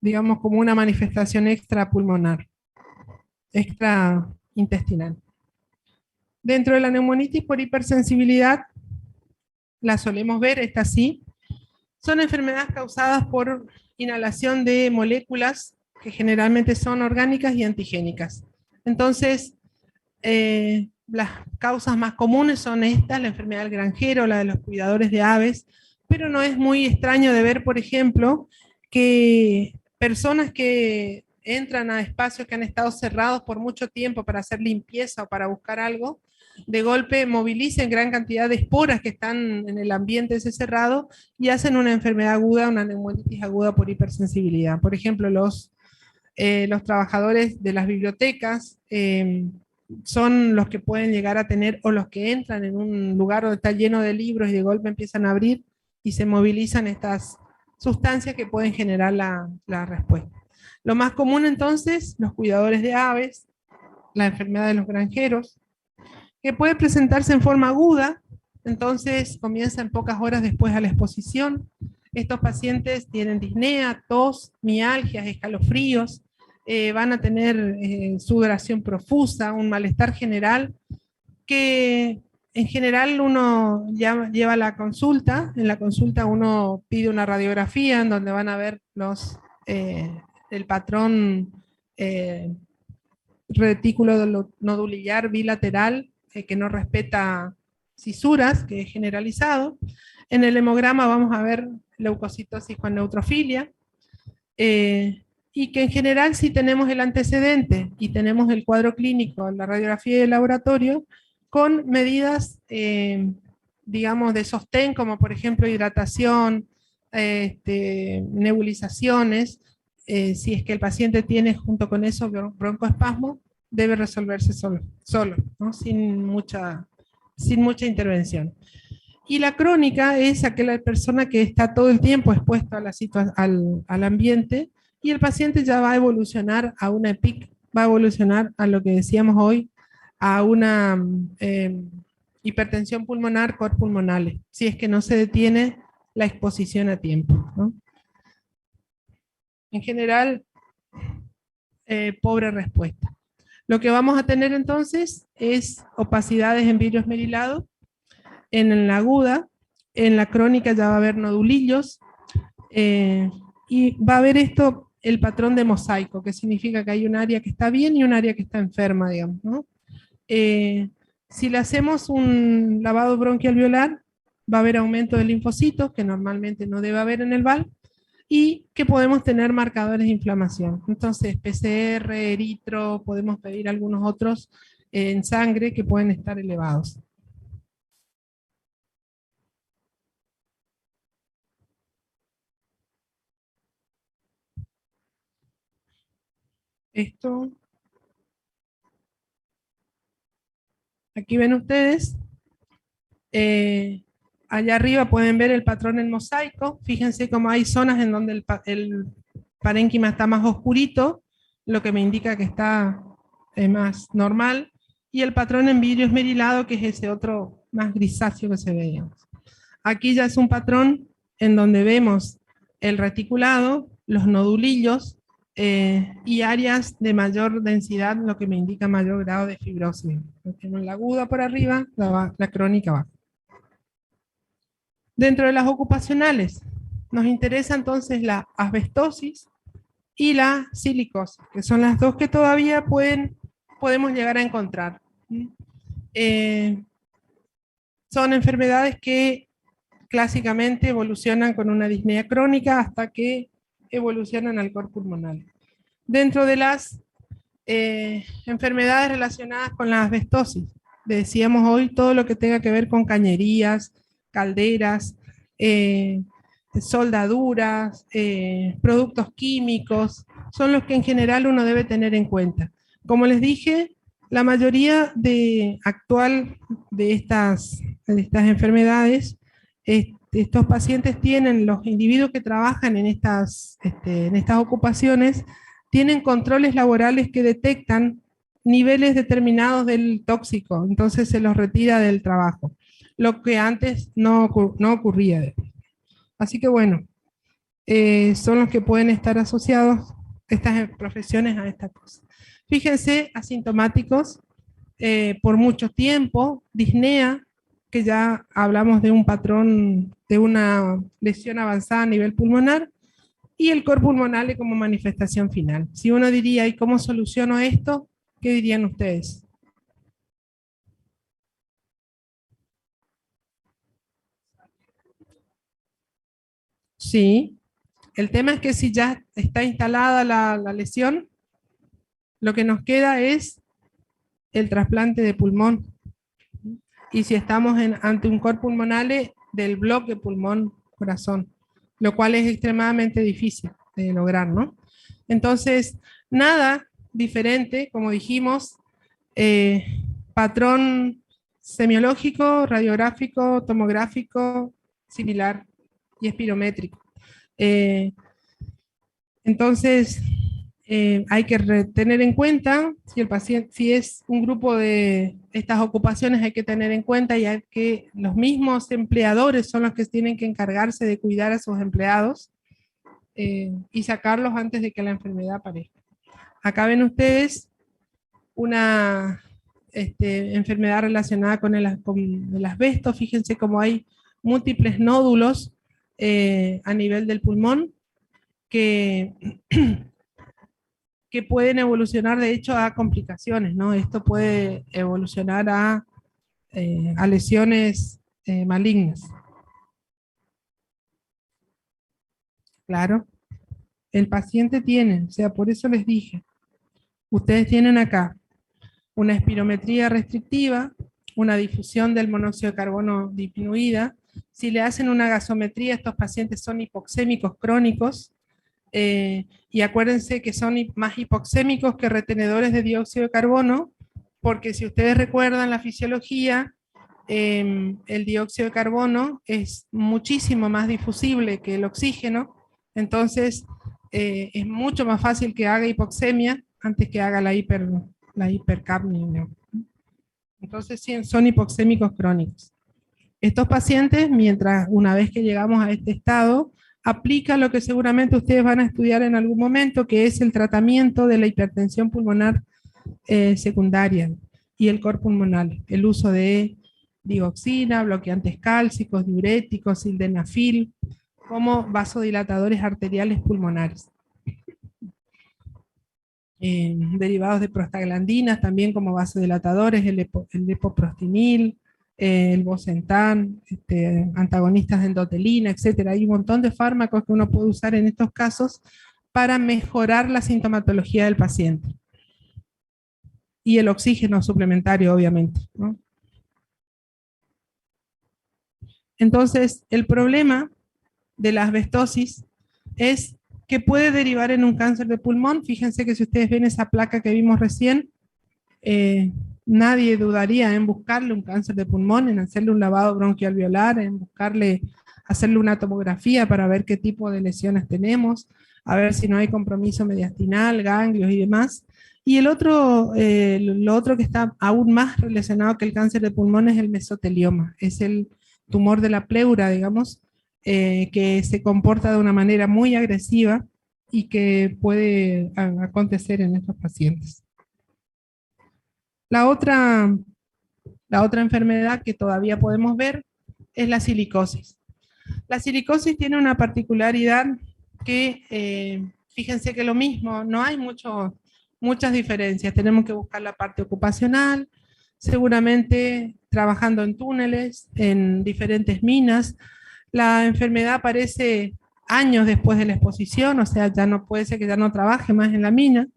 digamos, como una manifestación extrapulmonar, extraintestinal. Dentro de la neumonitis por hipersensibilidad, la solemos ver, esta sí, son enfermedades causadas por inhalación de moléculas que generalmente son orgánicas y antigénicas. Entonces, las causas más comunes son estas, la enfermedad del granjero, la de los cuidadores de aves, pero no es muy extraño de ver, por ejemplo, que personas que entran a espacios que han estado cerrados por mucho tiempo para hacer limpieza o para buscar algo, de golpe movilicen gran cantidad de esporas que están en el ambiente ese cerrado y hacen una enfermedad aguda, una neumonitis aguda por hipersensibilidad. Por ejemplo, los trabajadores de las bibliotecas son los que pueden llegar a tener, o los que entran en un lugar donde está lleno de libros y de golpe empiezan a abrir y se movilizan estas sustancias que pueden generar la respuesta. Lo más común entonces, los cuidadores de aves, la enfermedad de los granjeros, que puede presentarse en forma aguda, entonces comienza en pocas horas después a la exposición. Estos pacientes tienen disnea, tos, mialgias, escalofríos, van a tener sudoración profusa, un malestar general, que en general uno ya lleva la consulta. En la consulta uno pide una radiografía en donde van a ver el patrón retículo nodulillar bilateral que no respeta cisuras, que es generalizado. En el hemograma vamos a ver leucocitosis con neutrofilia, y que en general si tenemos el antecedente y tenemos el cuadro clínico, la radiografía y el laboratorio, con medidas, digamos, de sostén, como por ejemplo hidratación, nebulizaciones, si es que el paciente tiene junto con eso broncoespasmo, debe resolverse solo, ¿no? sin mucha intervención. Y la crónica es aquella persona que está todo el tiempo expuesta a al ambiente, y el paciente ya va a evolucionar a una EPIC, va a evolucionar a lo que decíamos hoy, a una hipertensión pulmonar corpulmonale, si es que no se detiene la exposición a tiempo, ¿no? En general, pobre respuesta. Lo que vamos a tener entonces es opacidades en vidrio esmerilado, en la aguda, en la crónica ya va a haber nodulillos, y va a haber esto, el patrón de mosaico, que significa que hay un área que está bien y un área que está enferma, digamos, ¿no? Si le hacemos un lavado bronquialveolar, va a haber aumento de linfocitos, que normalmente no debe haber en el VAL, y que podemos tener marcadores de inflamación. Entonces, PCR, eritro, podemos pedir algunos otros en sangre que pueden estar elevados. Esto, aquí ven ustedes, allá arriba pueden ver el patrón en mosaico. Fíjense cómo hay zonas en donde el parénquima está más oscurito, lo que me indica que está más normal, y el patrón en vidrio esmerilado, que es ese otro más grisáceo que se ve, digamos. Aquí ya es un patrón en donde vemos el reticulado, los nodulillos, y áreas de mayor densidad, lo que me indica mayor grado de fibrosis. Tenemos la aguda por arriba, la crónica abajo. Dentro de las ocupacionales, nos interesa entonces la asbestosis y la silicosis, que son las dos que todavía podemos llegar a encontrar. Son enfermedades que clásicamente evolucionan con una disnea crónica hasta que evolucionan al cor pulmonar. Dentro de las enfermedades relacionadas con la asbestosis, decíamos hoy todo lo que tenga que ver con cañerías, calderas, soldaduras, productos químicos, son los que en general uno debe tener en cuenta. Como les dije, la mayoría actual de estas enfermedades, estos pacientes tienen, los individuos que trabajan en estas ocupaciones, tienen controles laborales que detectan niveles determinados del tóxico, entonces se los retira del trabajo, lo que antes no ocurría. Así que bueno, son los que pueden estar asociados estas profesiones a esta cosa. Fíjense, asintomáticos por mucho tiempo, disnea, que ya hablamos de un patrón de una lesión avanzada a nivel pulmonar, y el cor pulmonar como manifestación final. Si uno diría, ¿y cómo soluciono esto? ¿Qué dirían ustedes? Sí, el tema es que si ya está instalada la lesión, lo que nos queda es el trasplante de pulmón. y si estamos ante un cor pulmonale del bloque pulmón-corazón, lo cual es extremadamente difícil de lograr, ¿no? Entonces, nada diferente, como dijimos, patrón semiológico, radiográfico, tomográfico, similar y espirométrico. Entonces, hay que tener en cuenta, si el paciente, si es un grupo de estas ocupaciones, hay que tener en cuenta ya que los mismos empleadores son los que tienen que encargarse de cuidar a sus empleados y sacarlos antes de que la enfermedad aparezca. Acá ven ustedes una enfermedad relacionada con el asbesto. Fíjense cómo hay múltiples nódulos a nivel del pulmón que, que pueden evolucionar de hecho a complicaciones, ¿no? Esto puede evolucionar a lesiones malignas. Claro, el paciente tiene, o sea, por eso les dije, ustedes tienen acá una espirometría restrictiva, una difusión del monóxido de carbono disminuida. Si le hacen una gasometría, estos pacientes son hipoxémicos crónicos, y acuérdense que son más hipoxémicos que retenedores de dióxido de carbono, porque si ustedes recuerdan la fisiología, el dióxido de carbono es muchísimo más difusible que el oxígeno, entonces es mucho más fácil que haga hipoxemia antes que haga la hipercapnia, ¿no? Entonces sí, son hipoxémicos crónicos. Estos pacientes, mientras una vez que llegamos a este estado, aplica lo que seguramente ustedes van a estudiar en algún momento, que es el tratamiento de la hipertensión pulmonar secundaria y el cor pulmonar, el uso de digoxina, bloqueantes cálcicos, diuréticos, sildenafil, como vasodilatadores arteriales pulmonares. Derivados de prostaglandinas, también como vasodilatadores, el epoprostinil, el bosentan, antagonistas de endotelina, etc. Hay un montón de fármacos que uno puede usar en estos casos para mejorar la sintomatología del paciente. Y el oxígeno suplementario, obviamente, ¿no? Entonces, el problema de la asbestosis es que puede derivar en un cáncer de pulmón. Fíjense que si ustedes ven esa placa que vimos recién, nadie dudaría en buscarle un cáncer de pulmón, en hacerle un lavado bronquialveolar, en hacerle una tomografía para ver qué tipo de lesiones tenemos, a ver si no hay compromiso mediastinal, ganglios y demás. Y lo otro que está aún más relacionado que el cáncer de pulmón es el mesotelioma, es el tumor de la pleura, digamos, que se comporta de una manera muy agresiva y que puede acontecer en estos pacientes. La otra enfermedad que todavía podemos ver es la silicosis. La silicosis tiene una particularidad que, fíjense que lo mismo, no hay muchas diferencias. Tenemos que buscar la parte ocupacional, seguramente trabajando en túneles, en diferentes minas. La enfermedad aparece años después de la exposición, o sea, ya no puede ser que ya no trabaje más en la mina,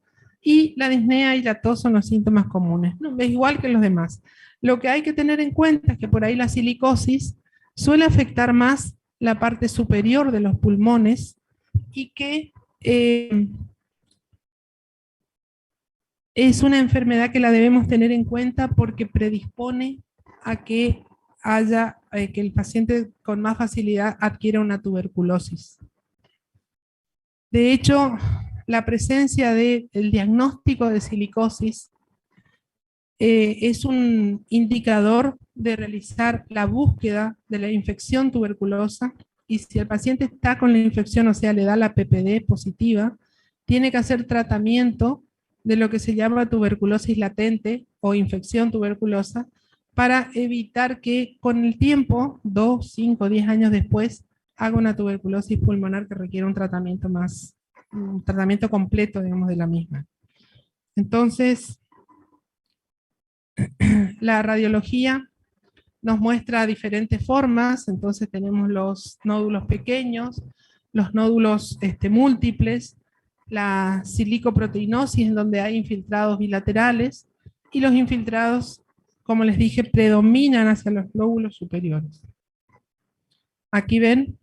y la disnea y la tos son los síntomas comunes, ¿no? Es igual que los demás. Lo que hay que tener en cuenta es que por ahí la silicosis suele afectar más la parte superior de los pulmones y que es una enfermedad que la debemos tener en cuenta porque predispone a que que el paciente con más facilidad adquiera una tuberculosis. De hecho, la presencia del diagnóstico de silicosis es un indicador de realizar la búsqueda de la infección tuberculosa, y si el paciente está con la infección, o sea, le da la PPD positiva, tiene que hacer tratamiento de lo que se llama tuberculosis latente o infección tuberculosa, para evitar que con el tiempo, 2, 5, 10 años después, haga una tuberculosis pulmonar que requiere un tratamiento completo, digamos, de la misma. Entonces, la radiología nos muestra diferentes formas. Entonces tenemos los nódulos pequeños, los nódulos múltiples, la silicoproteinosis, en donde hay infiltrados bilaterales, y los infiltrados como les dije, predominan hacia los lóbulos superiores. Aquí ven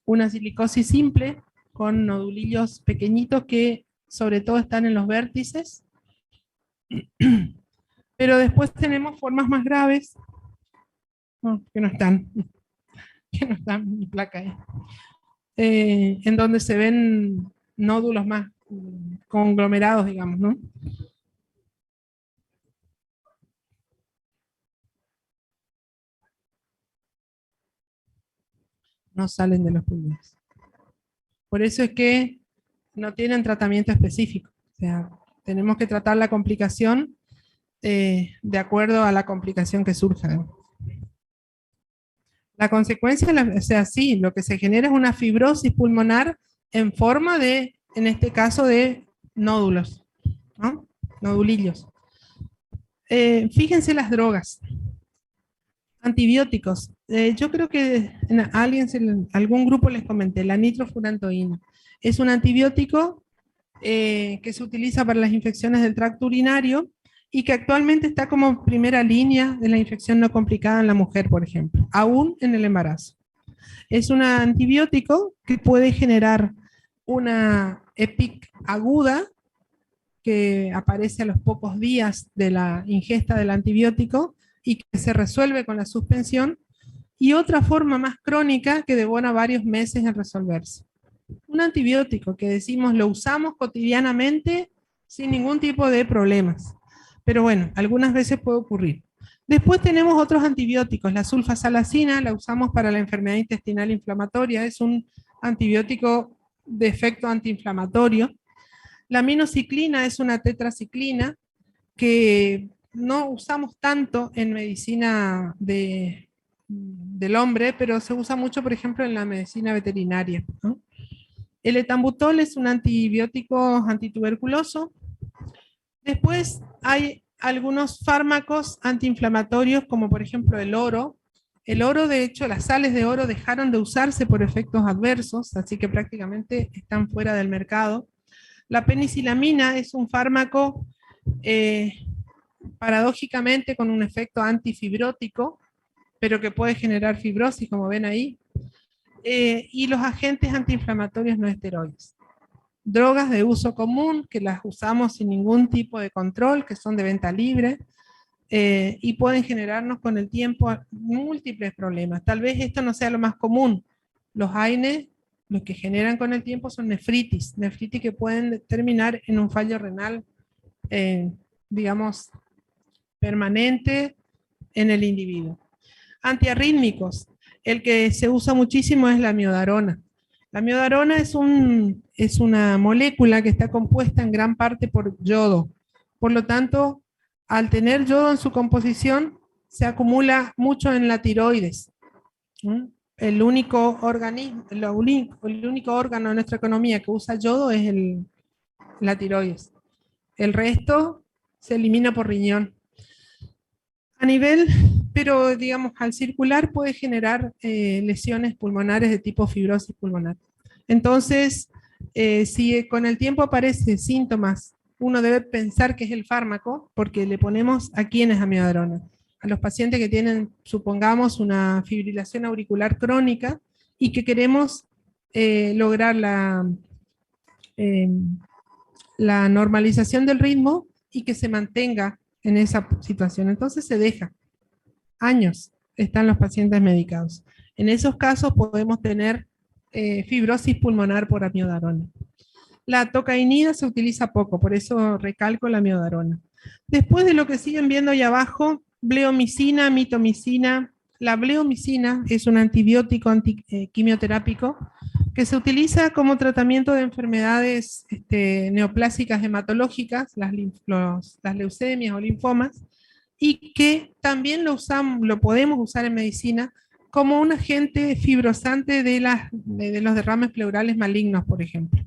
una silicosis simple con nodulillos pequeñitos que sobre todo están en los vértices, pero después tenemos formas más graves, que no están, mi placa ahí, en donde se ven nódulos más conglomerados, digamos, ¿no? No salen de los pulmones. Por eso es que no tienen tratamiento específico. O sea, tenemos que tratar la complicación de acuerdo a la complicación que surja. La consecuencia, o sea, sí, lo que se genera es una fibrosis pulmonar en forma de, en este caso, de nódulos, ¿no? Nodulillos. Fíjense las drogas. Antibióticos. Yo creo que algún grupo les comenté, la nitrofurantoína. Es un antibiótico que se utiliza para las infecciones del tracto urinario y que actualmente está como primera línea de la infección no complicada en la mujer, por ejemplo, aún en el embarazo. Es un antibiótico que puede generar una EPIC aguda que aparece a los pocos días de la ingesta del antibiótico y que se resuelve con la suspensión, y otra forma más crónica que demora varios meses en resolverse. Un antibiótico que decimos lo usamos cotidianamente sin ningún tipo de problemas, pero bueno, algunas veces puede ocurrir. Después tenemos otros antibióticos, la sulfasalacina la usamos para la enfermedad intestinal inflamatoria, es un antibiótico de efecto antiinflamatorio. La aminociclina es una tetraciclina que no usamos tanto en medicina del hombre, pero se usa mucho, por ejemplo, en la medicina veterinaria, ¿no? El etambutol es un antibiótico antituberculoso. Después hay algunos fármacos antiinflamatorios, como por ejemplo el oro. El oro, de hecho, las sales de oro dejaron de usarse por efectos adversos, así que prácticamente están fuera del mercado. La penicilamina es un fármaco paradójicamente con un efecto antifibrótico, pero que puede generar fibrosis, como ven ahí, y los agentes antiinflamatorios no esteroides. Drogas de uso común, que las usamos sin ningún tipo de control, que son de venta libre, y pueden generarnos con el tiempo múltiples problemas. Tal vez esto no sea lo más común. Los AINE, lo que generan con el tiempo son nefritis que pueden terminar en un fallo renal, digamos, permanente en el individuo. Antiarrítmicos. El que se usa muchísimo es la miodarona. La miodarona es una molécula que está compuesta en gran parte por yodo. Por lo tanto, al tener yodo en su composición, se acumula mucho en la tiroides. El único órgano de nuestra economía que usa yodo es la tiroides. El resto se elimina por riñón. A nivel, pero digamos, al circular puede generar lesiones pulmonares de tipo fibrosis pulmonar. Entonces, si con el tiempo aparecen síntomas, uno debe pensar que es el fármaco, porque le ponemos a quienes amiodarona. A los pacientes que tienen, supongamos, una fibrilación auricular crónica y que queremos lograr la normalización del ritmo y que se mantenga en esa situación. Entonces se deja. Años están los pacientes medicados. En esos casos podemos tener fibrosis pulmonar por amiodarona. La tocainida se utiliza poco, por eso recalco la amiodarona. Después de lo que siguen viendo ahí abajo, bleomicina, mitomicina. La bleomicina es un antibiótico quimioterápico que se utiliza como tratamiento de enfermedades neoplásicas hematológicas, las leucemias o linfomas, y que también lo podemos usar en medicina como un agente fibrosante de los derrames pleurales malignos, por ejemplo,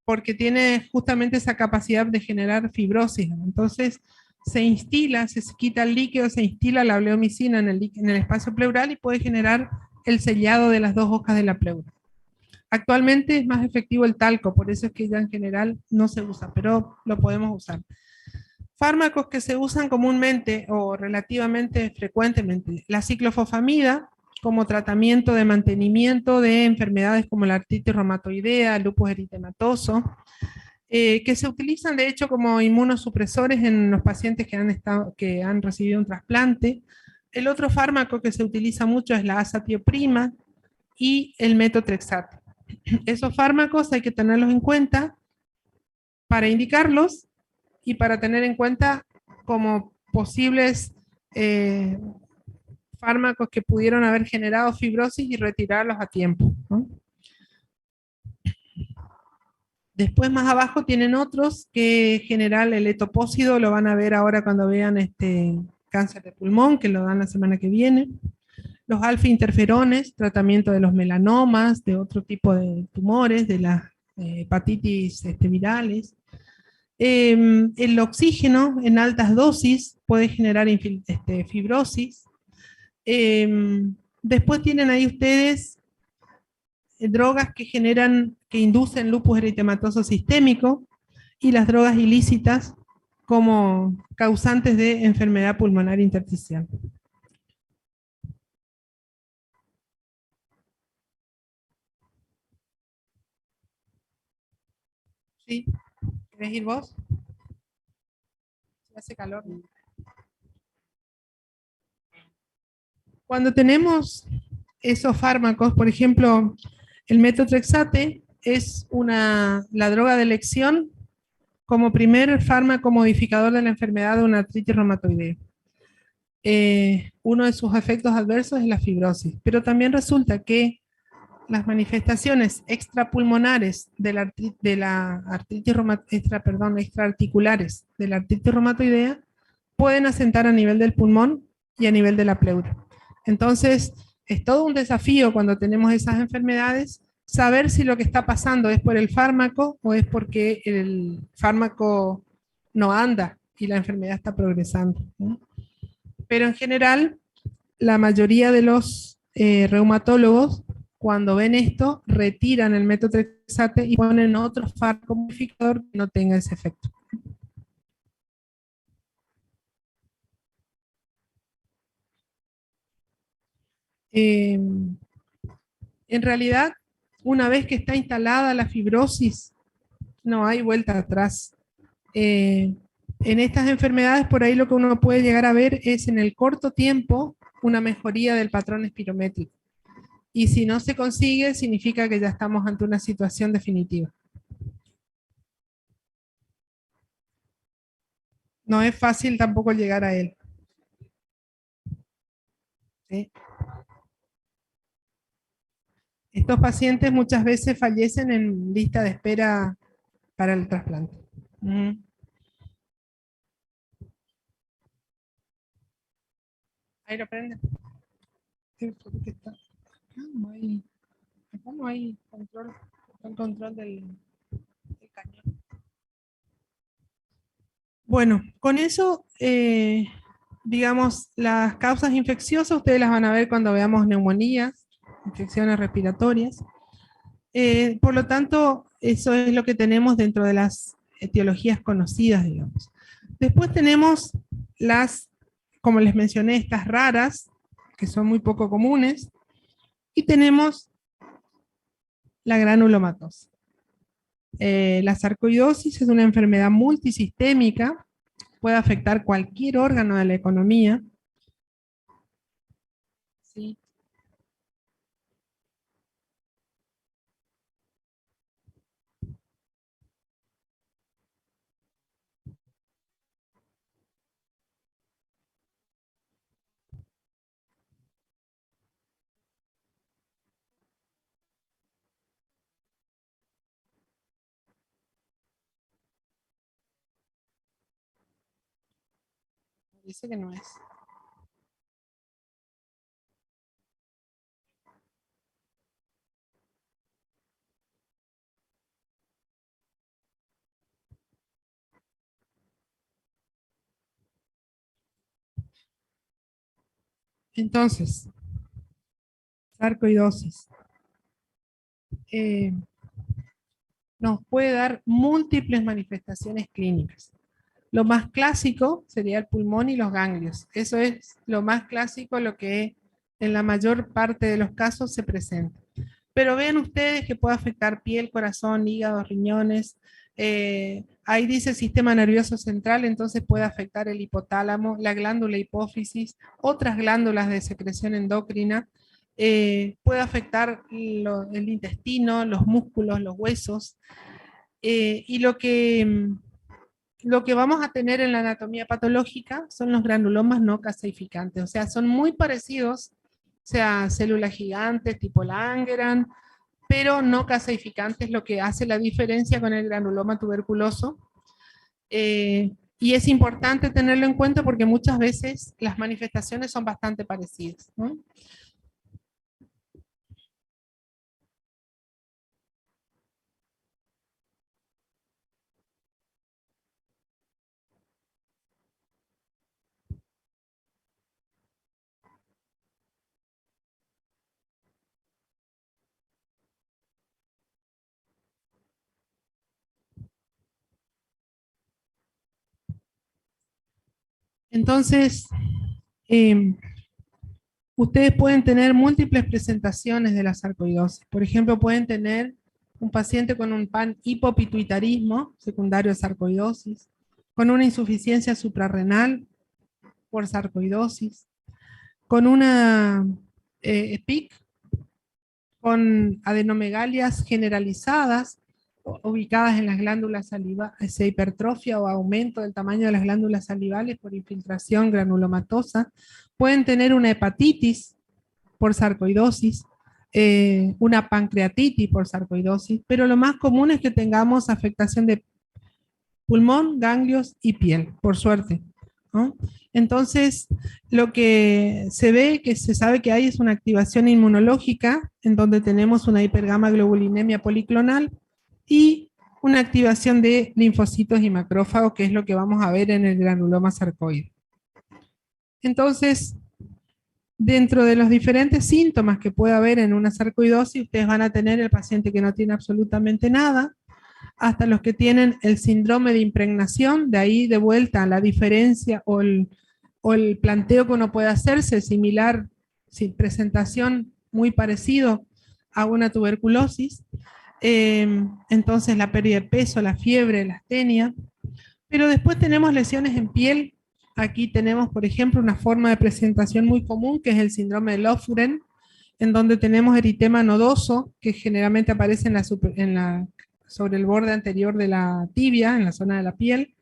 porque tiene justamente esa capacidad de generar fibrosis. Entonces se instila, se quita el líquido, se instila la bleomicina en el espacio pleural y puede generar el sellado de las dos hojas de la pleura. Actualmente es más efectivo el talco, por eso es que ya en general no se usa, pero lo podemos usar. Fármacos que se usan comúnmente o relativamente frecuentemente. La ciclofosfamida como tratamiento de mantenimiento de enfermedades como la artritis reumatoidea, el lupus eritematoso, que se utilizan de hecho como inmunosupresores en los pacientes que han recibido un trasplante. El otro fármaco que se utiliza mucho es la azatioprima y el metotrexato. Esos fármacos hay que tenerlos en cuenta para indicarlos y para tener en cuenta como posibles eh, fármacos que pudieron haber generado fibrosis y retirarlos a tiempo, ¿no? Después más abajo tienen otros que en general el etopósido lo van a ver ahora cuando vean este cáncer de pulmón, que lo dan la semana que viene. Los alfa interferones, tratamiento de los melanomas, de otro tipo de tumores, de las hepatitis virales. El oxígeno en altas dosis puede generar fibrosis. Después tienen ahí ustedes drogas que generan, que inducen lupus eritematoso sistémico y las drogas ilícitas como causantes de enfermedad pulmonar intersticial. ¿Sí? ¿Querés ir vos? Hace calor. Cuando tenemos esos fármacos, por ejemplo, el metotrexate es la droga de elección como primer fármaco modificador de la enfermedad de una artritis reumatoidea. Uno de sus efectos adversos es la fibrosis, pero también resulta que las manifestaciones extrapulmonares de la artritis extraarticulares de la artritis reumatoidea pueden asentar a nivel del pulmón y a nivel de la pleura. Entonces, es todo un desafío cuando tenemos esas enfermedades saber si lo que está pasando es por el fármaco o es porque el fármaco no anda y la enfermedad está progresando, ¿no? Pero en general, la mayoría de los reumatólogos, cuando ven esto, retiran el metotrexate y ponen otro fármaco modificador que no tenga ese efecto. Eh, en realidad, una vez que está instalada la fibrosis, no hay vuelta atrás. Eh, en estas enfermedades, por ahí lo que uno puede llegar a ver es en el corto tiempo una mejoría del patrón espirométrico. Y si no se consigue, significa que ya estamos ante una situación definitiva. No es fácil tampoco llegar a él, ¿sí? Estos pacientes muchas veces fallecen en lista de espera para el trasplante. Ujú. Ahí lo prende. Sí, porque acá no hay control, el control del cañón. Bueno, con eso, digamos, las causas infecciosas, ustedes las van a ver cuando veamos neumonías, infecciones respiratorias. Por lo tanto, eso es lo que tenemos dentro de las etiologías conocidas, digamos. Después tenemos las, como les mencioné, estas raras, que son muy poco comunes, y tenemos la granulomatosis. La sarcoidosis es una enfermedad multisistémica, puede afectar cualquier órgano de la economía. ¿Sí? Dice que no es. Entonces, sarcoidosis nos puede dar múltiples manifestaciones clínicas. Lo más clásico sería el pulmón y los ganglios. Eso es lo más clásico, lo que en la mayor parte de los casos se presenta. Pero vean ustedes que puede afectar piel, corazón, hígado, riñones. Ahí dice sistema nervioso central, entonces puede afectar el hipotálamo, la glándula hipófisis, otras glándulas de secreción endocrina. Puede afectar el intestino, los músculos, los huesos. Y lo que vamos a tener en la anatomía patológica son los granulomas no caseificantes, o sea, son muy parecidos, o sea, células gigantes tipo Langerhans, pero no caseificantes, lo que hace la diferencia con el granuloma tuberculoso. Y es importante tenerlo en cuenta porque muchas veces las manifestaciones son bastante parecidas, ¿no? Entonces, eh, ustedes pueden tener múltiples presentaciones de la sarcoidosis. Por ejemplo, pueden tener un paciente con un hipopituitarismo secundario a sarcoidosis, con una insuficiencia suprarrenal por sarcoidosis, con una EPIC, con adenomegalias generalizadas ubicadas en las glándulas salivales, hipertrofia o aumento del tamaño de las glándulas salivales por infiltración granulomatosa. Pueden tener una hepatitis por sarcoidosis, una pancreatitis por sarcoidosis, pero lo más común es que tengamos afectación de pulmón, ganglios y piel, por suerte, ¿no? Entonces, lo que se ve, que se sabe que hay, es una activación inmunológica, en donde tenemos una hipergamma-globulinemia policlonal y una activación de linfocitos y macrófagos, que es lo que vamos a ver en el granuloma sarcoide. Entonces, dentro de los diferentes síntomas que puede haber en una sarcoidosis, ustedes van a tener el paciente que no tiene absolutamente nada, hasta los que tienen el síndrome de impregnación, de ahí de vuelta la diferencia o el planteo que uno puede hacerse similar, sin presentación muy parecido a una tuberculosis. Entonces la pérdida de peso, la fiebre, la astenia. Pero después tenemos lesiones en piel. Aquí tenemos, por ejemplo, una forma de presentación muy común, que es el síndrome de Löfgren, en donde tenemos eritema nodoso, que generalmente aparece sobre el borde anterior de la tibia, en la zona de la piel,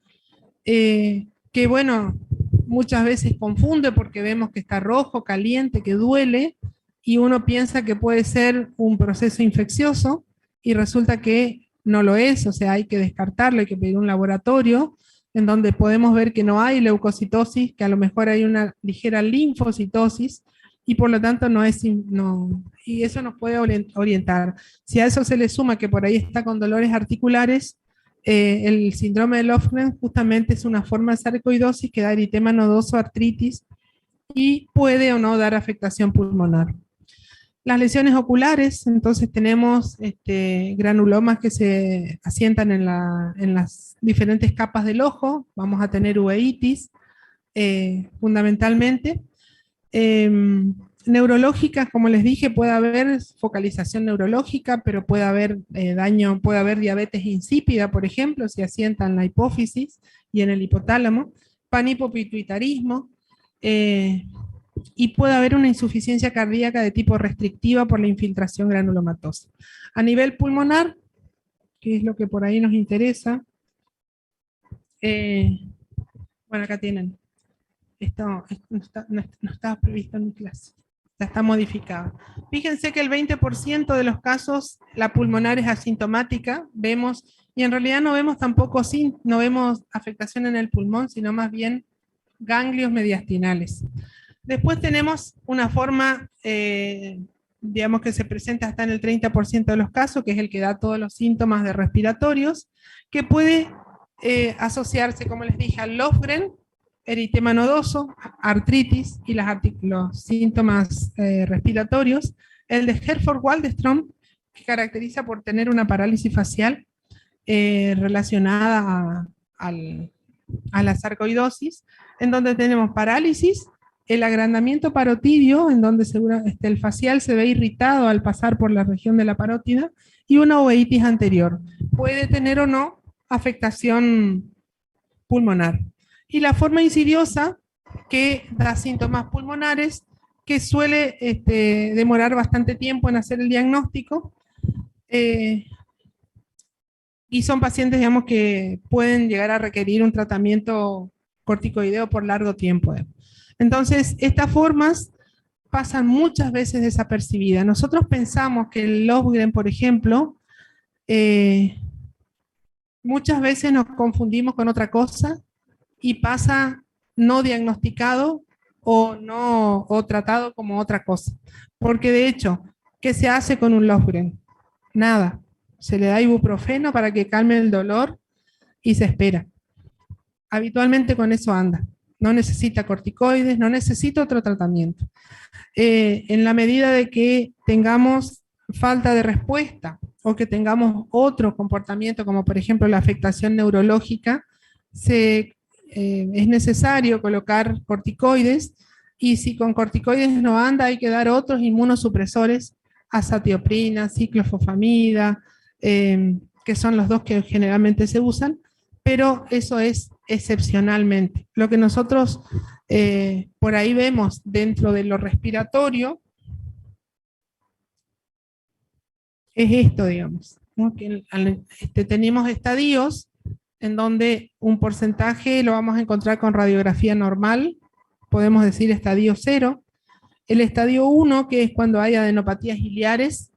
que bueno, muchas veces confunde porque vemos que está rojo, caliente, que duele, y uno piensa que puede ser un proceso infeccioso, y resulta que no lo es, o sea, hay que descartarlo, hay que pedir un laboratorio, en donde podemos ver que no hay leucocitosis, que a lo mejor hay una ligera linfocitosis, y por lo tanto no es, no, y eso nos puede orientar. Si a eso se le suma que por ahí está con dolores articulares, el síndrome de Löfgren justamente es una forma de sarcoidosis que da eritema nodoso, artritis, y puede o no dar afectación pulmonar. Las lesiones oculares, entonces tenemos granulomas que se asientan en las diferentes capas del ojo, vamos a tener uveitis fundamentalmente. Neurológicas, como les dije, puede haber focalización neurológica, pero puede haber daño, puede haber diabetes insípida, por ejemplo, si asienta en la hipófisis y en el hipotálamo, panhipopituitarismo, y puede haber una insuficiencia cardíaca de tipo restrictiva por la infiltración granulomatosa. A nivel pulmonar, que es lo que por ahí nos interesa, bueno, acá tienen, esto no estaba previsto en mi clase, está modificada. Fíjense que el 20% de los casos la pulmonar es asintomática, vemos, y en realidad no vemos tampoco, no vemos afectación en el pulmón, sino más bien ganglios mediastinales. Después tenemos una forma, digamos que se presenta hasta en el 30% de los casos, que es el que da todos los síntomas de respiratorios, que puede asociarse, como les dije, al Löfgren, eritema nodoso, artritis y los síntomas respiratorios. El de Herford-Waldenstrom, que caracteriza por tener una parálisis facial relacionada al a la sarcoidosis, en donde tenemos parálisis, el agrandamiento parotidio, en donde el facial se ve irritado al pasar por la región de la parótida, y una uveitis anterior. Puede tener o no afectación pulmonar. Y la forma insidiosa, que da síntomas pulmonares, que suele demorar bastante tiempo en hacer el diagnóstico, y son pacientes, digamos, que pueden llegar a requerir un tratamiento corticoideo por largo tiempo. Entonces, estas formas pasan muchas veces desapercibidas. Nosotros pensamos que el Lofgren, por ejemplo, muchas veces nos confundimos con otra cosa y pasa no diagnosticado o tratado como otra cosa. Porque de hecho, ¿qué se hace con un Lofgren? Nada. Se le da ibuprofeno para que calme el dolor y se espera. Habitualmente con eso anda. No necesita corticoides, no necesita otro tratamiento. En la medida de que tengamos falta de respuesta o que tengamos otro comportamiento, como por ejemplo la afectación neurológica, es necesario colocar corticoides, y si con corticoides no anda, hay que dar otros inmunosupresores, azatioprina, ciclofosfamida, que son los dos que generalmente se usan, pero eso es excepcionalmente. Lo que nosotros por ahí vemos dentro de lo respiratorio es esto, digamos, ¿no? Que tenemos estadios en donde un porcentaje lo vamos a encontrar con radiografía normal, podemos decir estadio 0. El estadio 1, que es cuando hay adenopatías iliares,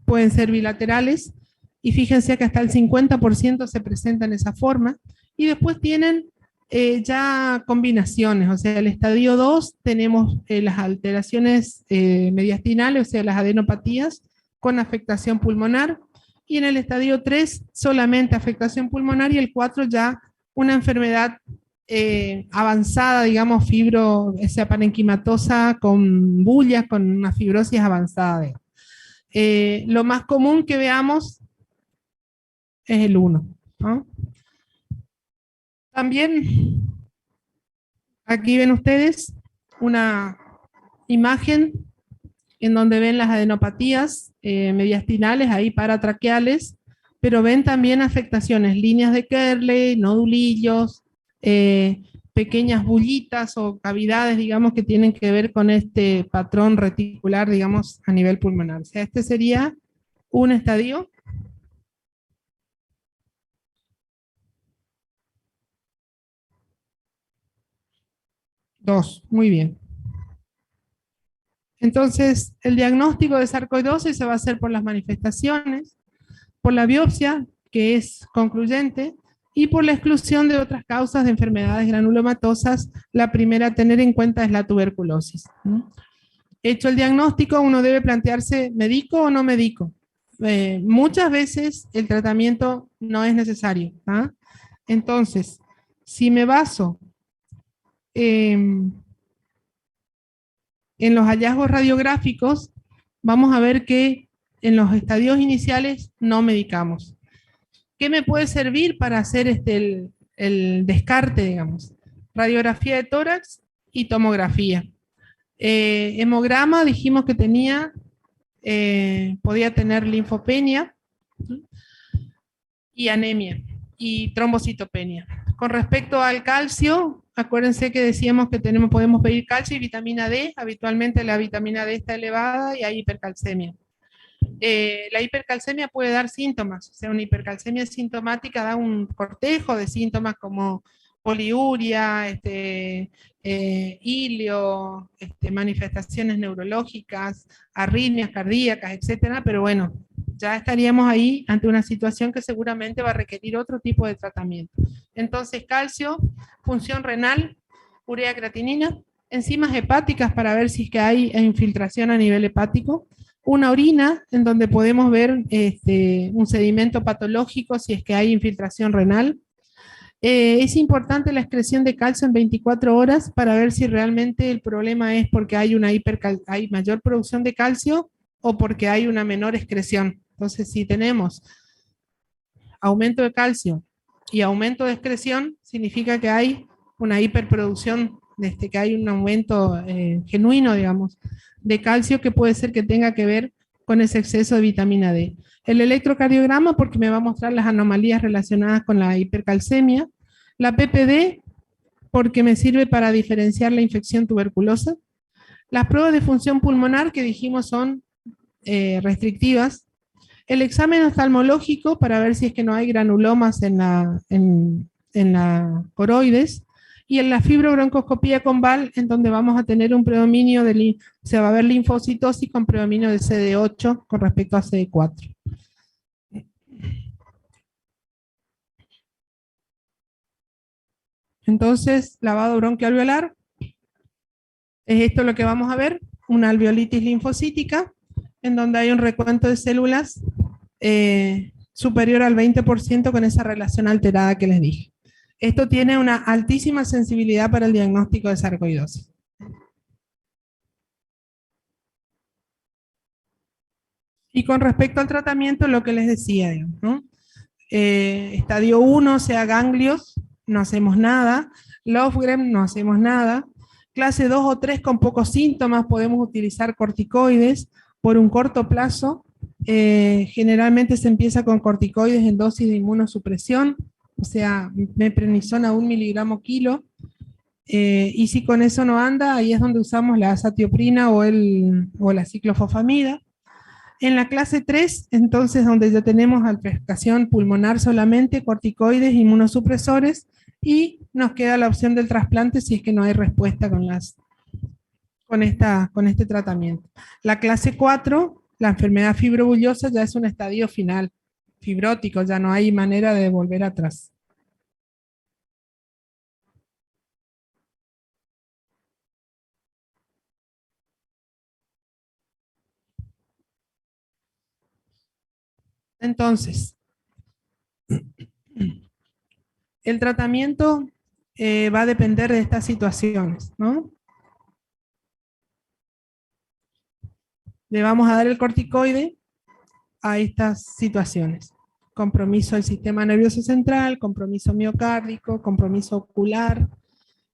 pueden ser bilaterales, y fíjense que hasta el 50% se presenta en esa forma, y después tienen ya combinaciones, o sea, el estadio 2 tenemos las alteraciones mediastinales, o sea, las adenopatías con afectación pulmonar, y en el estadio 3 solamente afectación pulmonar, y el 4 ya una enfermedad avanzada, digamos, esa parenquimatosa con bullas, con una fibrosis avanzada. Lo más común que veamos es el 1, ¿no? También, aquí ven ustedes una imagen en donde ven las adenopatías mediastinales, ahí paratraqueales, pero ven también afectaciones, líneas de Kerley, nodulillos, pequeñas bullitas o cavidades, digamos, que tienen que ver con este patrón reticular, digamos, a nivel pulmonar. O sea, este sería un estadio. Dos, muy bien. Entonces, el diagnóstico de sarcoidosis se va a hacer por las manifestaciones, por la biopsia, que es concluyente, y por la exclusión de otras causas de enfermedades granulomatosas. La primera a tener en cuenta es la tuberculosis. Hecho el diagnóstico, uno debe plantearse, ¿medico o no medico? Muchas veces el tratamiento no es necesario. Entonces, si me baso en los hallazgos radiográficos, vamos a ver que en los estadios iniciales no medicamos. ¿Qué me puede servir para hacer el descarte, digamos? Radiografía de tórax y tomografía. Hemograma, dijimos que podía tener linfopenia y anemia y trombocitopenia. Con respecto al calcio, acuérdense que decíamos que podemos pedir calcio y vitamina D. Habitualmente la vitamina D está elevada y hay hipercalcemia. La hipercalcemia puede dar síntomas, o sea, una hipercalcemia sintomática da un cortejo de síntomas como poliuria, hilio, manifestaciones neurológicas, arritmias cardíacas, etcétera, pero bueno, ya estaríamos ahí ante una situación que seguramente va a requerir otro tipo de tratamiento. Entonces, calcio, función renal, urea creatinina, enzimas hepáticas para ver si es que hay infiltración a nivel hepático, una orina en donde podemos ver un sedimento patológico si es que hay infiltración renal. Es importante la excreción de calcio en 24 horas para ver si realmente el problema es porque hay mayor producción de calcio o porque hay una menor excreción. Entonces, si tenemos aumento de calcio Y aumento de excreción significa que hay una hiperproducción, que hay un aumento genuino, digamos, de calcio que puede ser que tenga que ver con ese exceso de vitamina D. El electrocardiograma porque me va a mostrar las anomalías relacionadas con la hipercalcemia. La PPD porque me sirve para diferenciar la infección tuberculosa. Las pruebas de función pulmonar que dijimos son restrictivas. El examen oftalmológico para ver si es que no hay granulomas en la coroides. Y en la fibrobroncoscopía con VAL, en donde vamos a tener un predominio se va a ver linfocitosis con predominio de CD8 con respecto a CD4. Entonces, lavado bronquialveolar, es esto lo que vamos a ver, una alveolitis linfocítica, en donde hay un recuento de células superior al 20% con esa relación alterada que les dije. Esto tiene una altísima sensibilidad para el diagnóstico de sarcoidosis. Y con respecto al tratamiento, lo que les decía, ¿no? Estadio 1, sea ganglios, no hacemos nada. Löfgren, no hacemos nada. Clase 2 o 3 con pocos síntomas, podemos utilizar corticoides por un corto plazo. Generalmente se empieza con corticoides en dosis de inmunosupresión, o sea, meprednisona 1 miligramo kilo. Y si con eso no anda, ahí es donde usamos la azatioprina o la ciclofosfamida. En la clase 3, entonces, donde ya tenemos alteración pulmonar solamente, corticoides, inmunosupresores, y nos queda la opción del trasplante si es que no hay respuesta con este tratamiento. La clase 4, la enfermedad fibrobullosa, ya es un estadio final, fibrótico, ya no hay manera de volver atrás. Entonces, el tratamiento va a depender de estas situaciones, ¿no? Le vamos a dar el corticoide a estas situaciones. Compromiso del sistema nervioso central, compromiso miocárdico, compromiso ocular,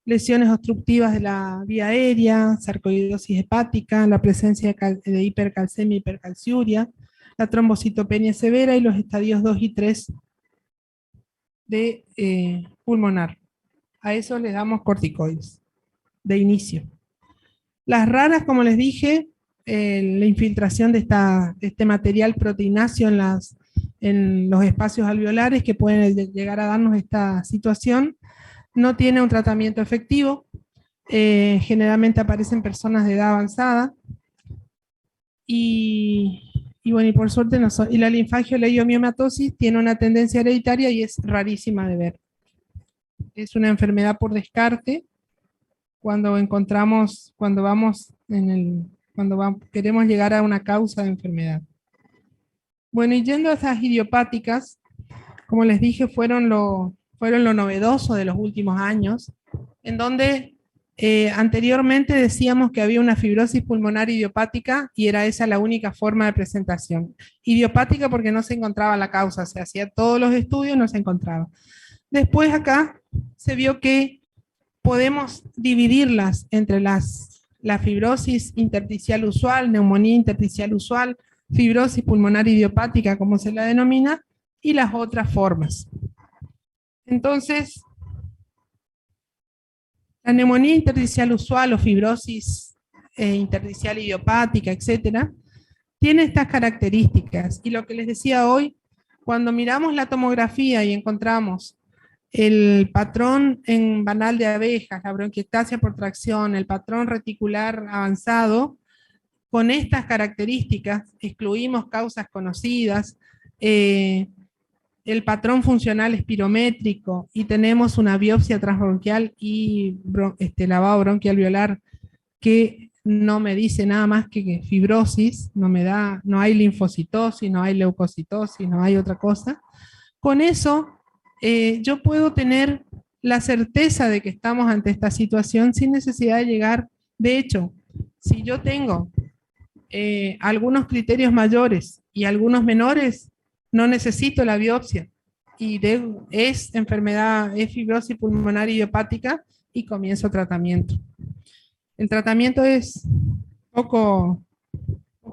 lesiones obstructivas de la vía aérea, sarcoidosis hepática, la presencia de hipercalcemia y hipercalciuria, la trombocitopenia severa y los estadios 2 y 3 de pulmonar. A eso les damos corticoides de inicio. Las raras, como les dije, la infiltración de este material proteináceo en los espacios alveolares que pueden llegar a darnos esta situación, no tiene un tratamiento efectivo. Generalmente aparecen personas de edad avanzada. Y bueno, y por suerte no son. Y la linfangioleiomyomatosis tiene una tendencia hereditaria y es rarísima de ver. Es una enfermedad por descarte. Cuando queremos llegar a una causa de enfermedad. Bueno, y yendo a esas idiopáticas, como les dije, fueron lo novedoso de los últimos años, en donde anteriormente decíamos que había una fibrosis pulmonar idiopática y era esa la única forma de presentación. Idiopática porque no se encontraba la causa, se hacía todos los estudios, no se encontraba. Después acá se vio que podemos dividirlas entre la fibrosis intersticial usual, neumonía intersticial usual, fibrosis pulmonar idiopática, como se la denomina, y las otras formas. Entonces, la neumonía intersticial usual o fibrosis intersticial idiopática, etcétera, tiene estas características. Y lo que les decía hoy, cuando miramos la tomografía y encontramos el patrón en banal de abejas, la bronquiectasia por tracción, el patrón reticular avanzado, con estas características, excluimos causas conocidas, el patrón funcional espirométrico y tenemos una biopsia transbronquial y lavado bronquialveolar que no me dice nada más que fibrosis, no hay linfocitosis, no hay leucocitosis, no hay otra cosa. Con eso yo puedo tener la certeza de que estamos ante esta situación sin necesidad de llegar. De hecho, si yo tengo algunos criterios mayores y algunos menores, no necesito la biopsia. es enfermedad, es fibrosis pulmonar idiopática y comienzo tratamiento. El tratamiento es poco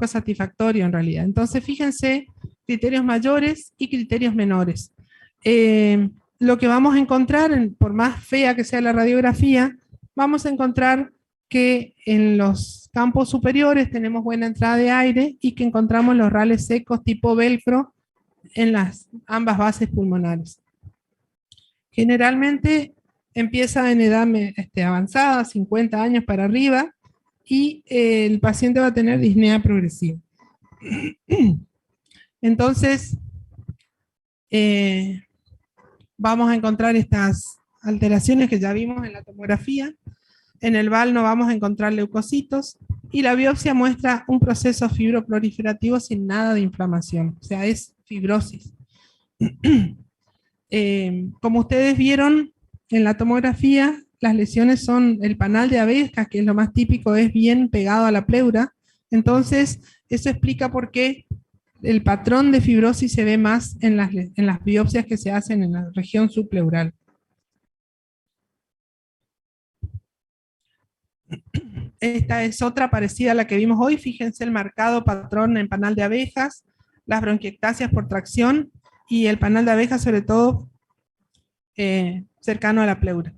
satisfactorio en realidad. Entonces, fíjense, criterios mayores y criterios menores. Lo que vamos a encontrar, por más fea que sea la radiografía, vamos a encontrar que en los campos superiores tenemos buena entrada de aire y que encontramos los rales secos tipo velcro en ambas bases pulmonares. Generalmente empieza en edad avanzada, 50 años para arriba, y el paciente va a tener disnea progresiva. Entonces, vamos a encontrar estas alteraciones que ya vimos en la tomografía. En el balno vamos a encontrar leucocitos y la biopsia muestra un proceso fibroproliferativo sin nada de inflamación, o sea, es fibrosis. Como ustedes vieron en la tomografía, las lesiones son el panal de abejas, que es lo más típico, es bien pegado a la pleura. Entonces, eso explica por qué el patrón de fibrosis se ve más en las biopsias que se hacen en la región subpleural. Esta es otra parecida a la que vimos hoy. Fíjense el marcado patrón en panal de abejas, las bronquiectasias por tracción y el panal de abejas sobre todo cercano a la pleura.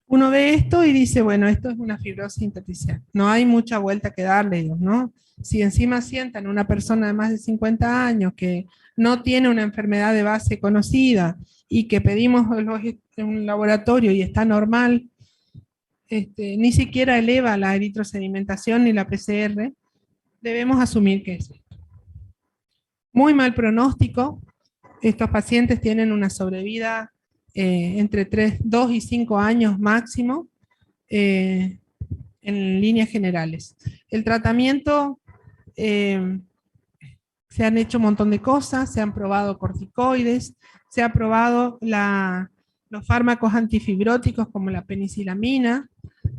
Uno ve esto y dice, bueno, esto es una fibrosis intersticial. No hay mucha vuelta que darle, ¿no? Si encima sientan una persona de más de 50 años que no tiene una enfermedad de base conocida y que pedimos en un laboratorio y está normal, ni siquiera eleva la eritrosedimentación ni la PCR, debemos asumir que es esto. Muy mal pronóstico. Estos pacientes tienen una sobrevida entre 2 y 5 años máximo en líneas generales. El tratamiento, se han hecho un montón de cosas, se han probado corticoides, se ha probado los fármacos antifibróticos como la penicilamina,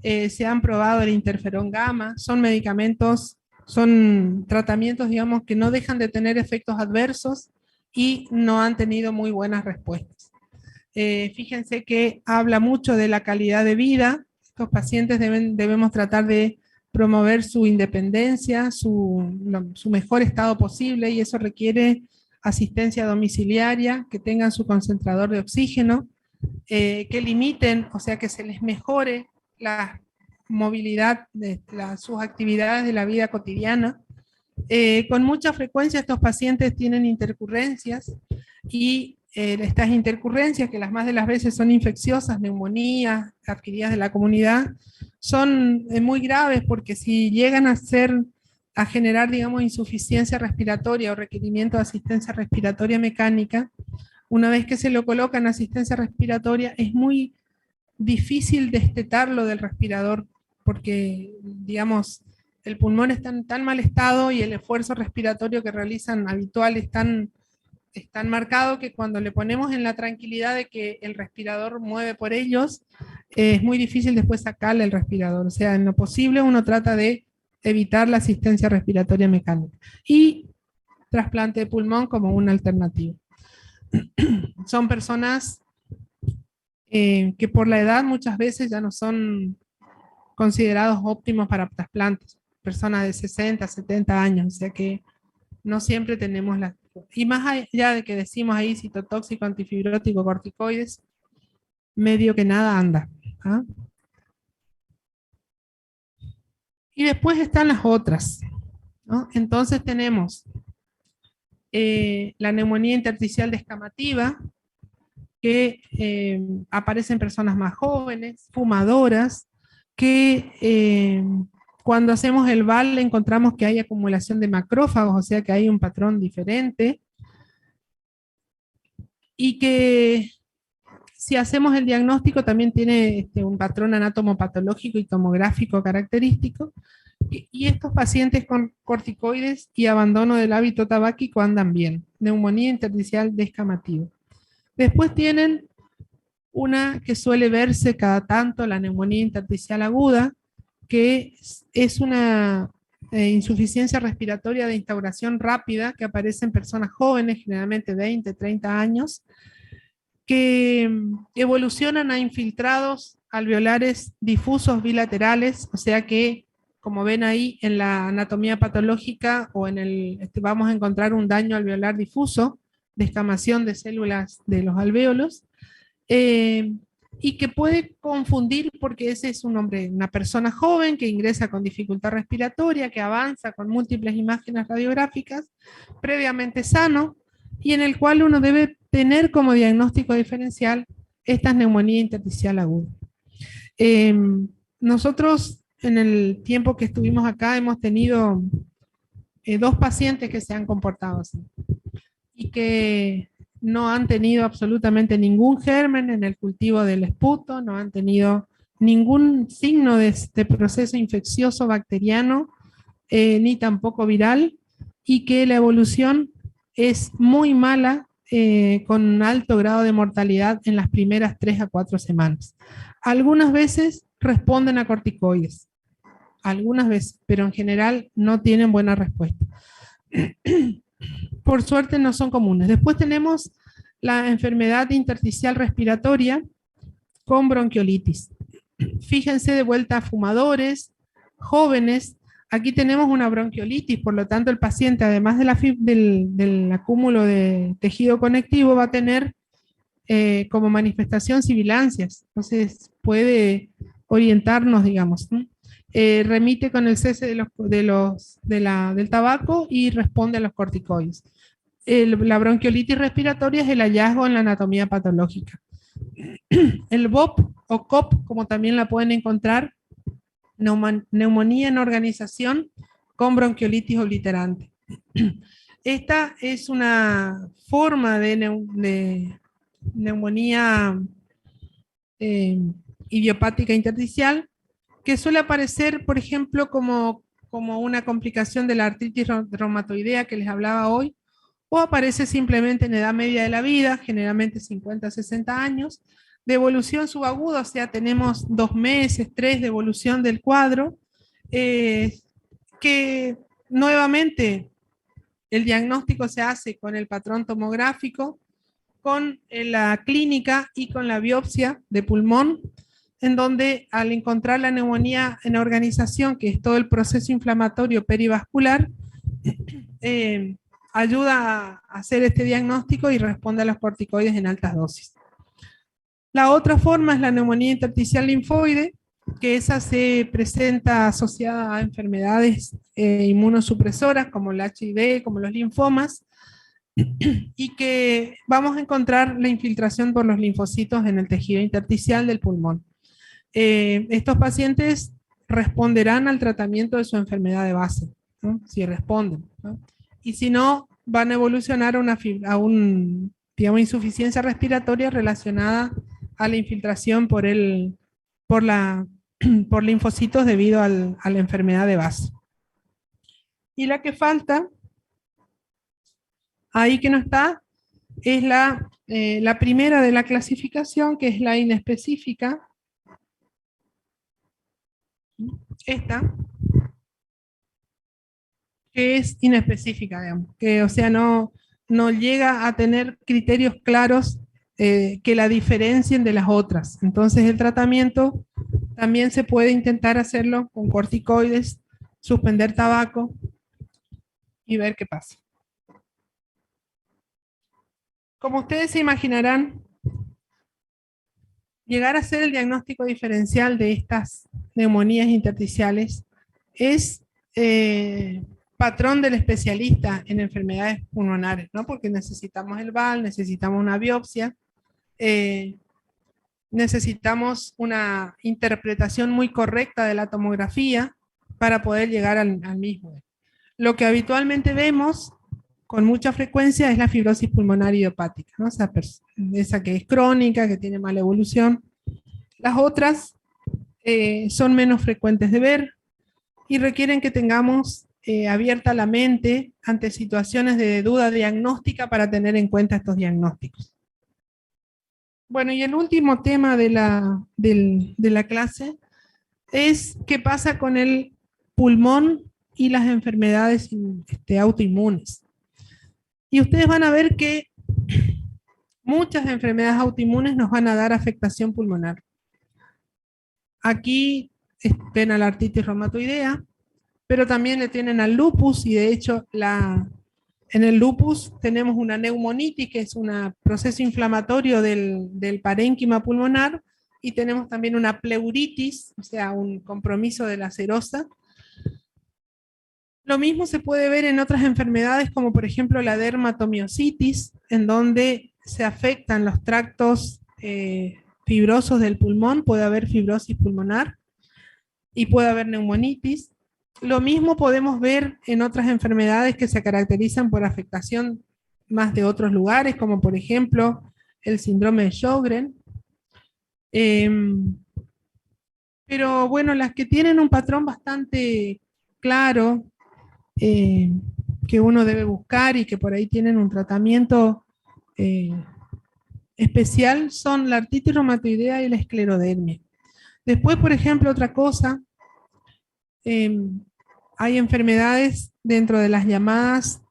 se han probado el interferón gamma, son medicamentos, son tratamientos, digamos, que no dejan de tener efectos adversos y no han tenido muy buenas respuestas. Fíjense que habla mucho de la calidad de vida. Estos pacientes debemos tratar de promover su independencia, su mejor estado posible, y eso requiere asistencia domiciliaria, que tengan su concentrador de oxígeno, que limiten, o sea, que se les mejore la movilidad de sus actividades de la vida cotidiana. Con mucha frecuencia estos pacientes tienen intercurrencias y estas intercurrencias, que las más de las veces son infecciosas, neumonías adquiridas de la comunidad, son muy graves porque si llegan a generar, digamos, insuficiencia respiratoria o requerimiento de asistencia respiratoria mecánica, una vez que se lo colocan asistencia respiratoria, es muy difícil destetarlo del respirador porque, digamos, el pulmón está en tan mal estado y el esfuerzo respiratorio que realizan habitual es tan marcado que cuando le ponemos en la tranquilidad de que el respirador mueve por ellos, es muy difícil después sacarle el respirador. O sea, en lo posible uno trata de evitar la asistencia respiratoria mecánica. Y trasplante de pulmón como una alternativa. Son personas que por la edad muchas veces ya no son considerados óptimos para trasplantes. Personas de 60, 70 años, o sea que no siempre tenemos las... Y más allá de que decimos ahí citotóxico, antifibrótico, corticoides, medio que nada anda. ¿Ah? Y después están las otras, ¿no? Entonces tenemos la neumonía intersticial descamativa, que aparece en personas más jóvenes, fumadoras, que cuando hacemos el VAL encontramos que hay acumulación de macrófagos, o sea que hay un patrón diferente, y que si hacemos el diagnóstico también tiene un patrón anatomopatológico y tomográfico característico, y estos pacientes con corticoides y abandono del hábito tabáquico andan bien, neumonía intersticial descamativa. Después tienen una que suele verse cada tanto, la neumonía intersticial aguda, que es una insuficiencia respiratoria de instauración rápida que aparece en personas jóvenes, generalmente 20, 30 años, que evolucionan a infiltrados alveolares difusos bilaterales, o sea que, como ven ahí en la anatomía patológica o en vamos a encontrar un daño alveolar difuso, descamación de células de los alvéolos, y que puede confundir porque ese es un hombre, una persona joven que ingresa con dificultad respiratoria, que avanza con múltiples imágenes radiográficas, previamente sano, y en el cual uno debe tener como diagnóstico diferencial esta neumonía intersticial aguda. Nosotros en el tiempo que estuvimos acá hemos tenido 2 pacientes que se han comportado así y que no han tenido absolutamente ningún germen en el cultivo del esputo, no han tenido ningún signo de este proceso infeccioso bacteriano, ni tampoco viral, y que la evolución es muy mala, con un alto grado de mortalidad en las primeras 3 a 4 semanas. Algunas veces responden a corticoides, algunas veces, pero en general no tienen buena respuesta. Por suerte no son comunes. Después tenemos la enfermedad intersticial respiratoria con bronquiolitis. Fíjense de vuelta a fumadores, jóvenes. Aquí tenemos una bronquiolitis, por lo tanto el paciente, además de del acúmulo de tejido conectivo, va a tener como manifestación sibilancias. Entonces puede orientarnos, digamos, ¿no? Remite con el cese del tabaco y responde a los corticoides. La bronquiolitis respiratoria es el hallazgo en la anatomía patológica. El BOP o COP, como también la pueden encontrar, neumonía en organización con bronquiolitis obliterante. Esta es una forma de neumonía idiopática intersticial que suele aparecer, por ejemplo, como una complicación de la artritis reumatoidea que les hablaba hoy, o aparece simplemente en edad media de la vida, generalmente 50 a 60 años, de evolución subaguda, o sea, tenemos 2 meses, 3 de evolución del cuadro, que nuevamente el diagnóstico se hace con el patrón tomográfico, con la clínica y con la biopsia de pulmón, en donde al encontrar la neumonía en organización, que es todo el proceso inflamatorio perivascular, ayuda a hacer este diagnóstico y responde a los corticoides en altas dosis. La otra forma es la neumonía intersticial linfoide, que esa se presenta asociada a enfermedades inmunosupresoras como el HIV, como los linfomas, y que vamos a encontrar la infiltración por los linfocitos en el tejido intersticial del pulmón. Estos pacientes responderán al tratamiento de su enfermedad de base, ¿no? Si responden, ¿no? Y si no, van a evolucionar a una insuficiencia respiratoria relacionada a la infiltración por linfocitos debido a la enfermedad de base. Y la que falta, ahí que no está, es la primera de la clasificación, que es la inespecífica. Esta, que es inespecífica, digamos, que o sea, no llega a tener criterios claros que la diferencien de las otras. Entonces el tratamiento también se puede intentar hacerlo con corticoides, suspender tabaco y ver qué pasa. Como ustedes se imaginarán, llegar a hacer el diagnóstico diferencial de estas neumonías intersticiales es patrón del especialista en enfermedades pulmonares, ¿no? Porque necesitamos el VAL, necesitamos una biopsia, necesitamos una interpretación muy correcta de la tomografía para poder llegar al mismo. Lo que habitualmente vemos con mucha frecuencia es la fibrosis pulmonar idiopática, ¿no? Esa que es crónica, que tiene mala evolución. Las otras son menos frecuentes de ver y requieren que tengamos abierta la mente ante situaciones de duda diagnóstica para tener en cuenta estos diagnósticos. Bueno, y el último tema de la clase es qué pasa con el pulmón y las enfermedades autoinmunes. Y ustedes van a ver que muchas enfermedades autoinmunes nos van a dar afectación pulmonar. Aquí ven a la artritis reumatoidea, pero también le tienen al lupus, y de hecho en el lupus tenemos una neumonitis, que es un proceso inflamatorio del parénquima pulmonar, y tenemos también una pleuritis, o sea, un compromiso de la serosa. Lo mismo se puede ver en otras enfermedades, como por ejemplo la dermatomiositis, en donde se afectan los tractos fibrosos del pulmón, puede haber fibrosis pulmonar y puede haber neumonitis. Lo mismo podemos ver en otras enfermedades que se caracterizan por afectación más de otros lugares, como por ejemplo el síndrome de Sjögren. Pero bueno, las que tienen un patrón bastante claro, que uno debe buscar y que por ahí tienen un tratamiento especial, son la artritis reumatoidea y la esclerodermia. Después, por ejemplo, otra cosa, hay enfermedades dentro de las llamadas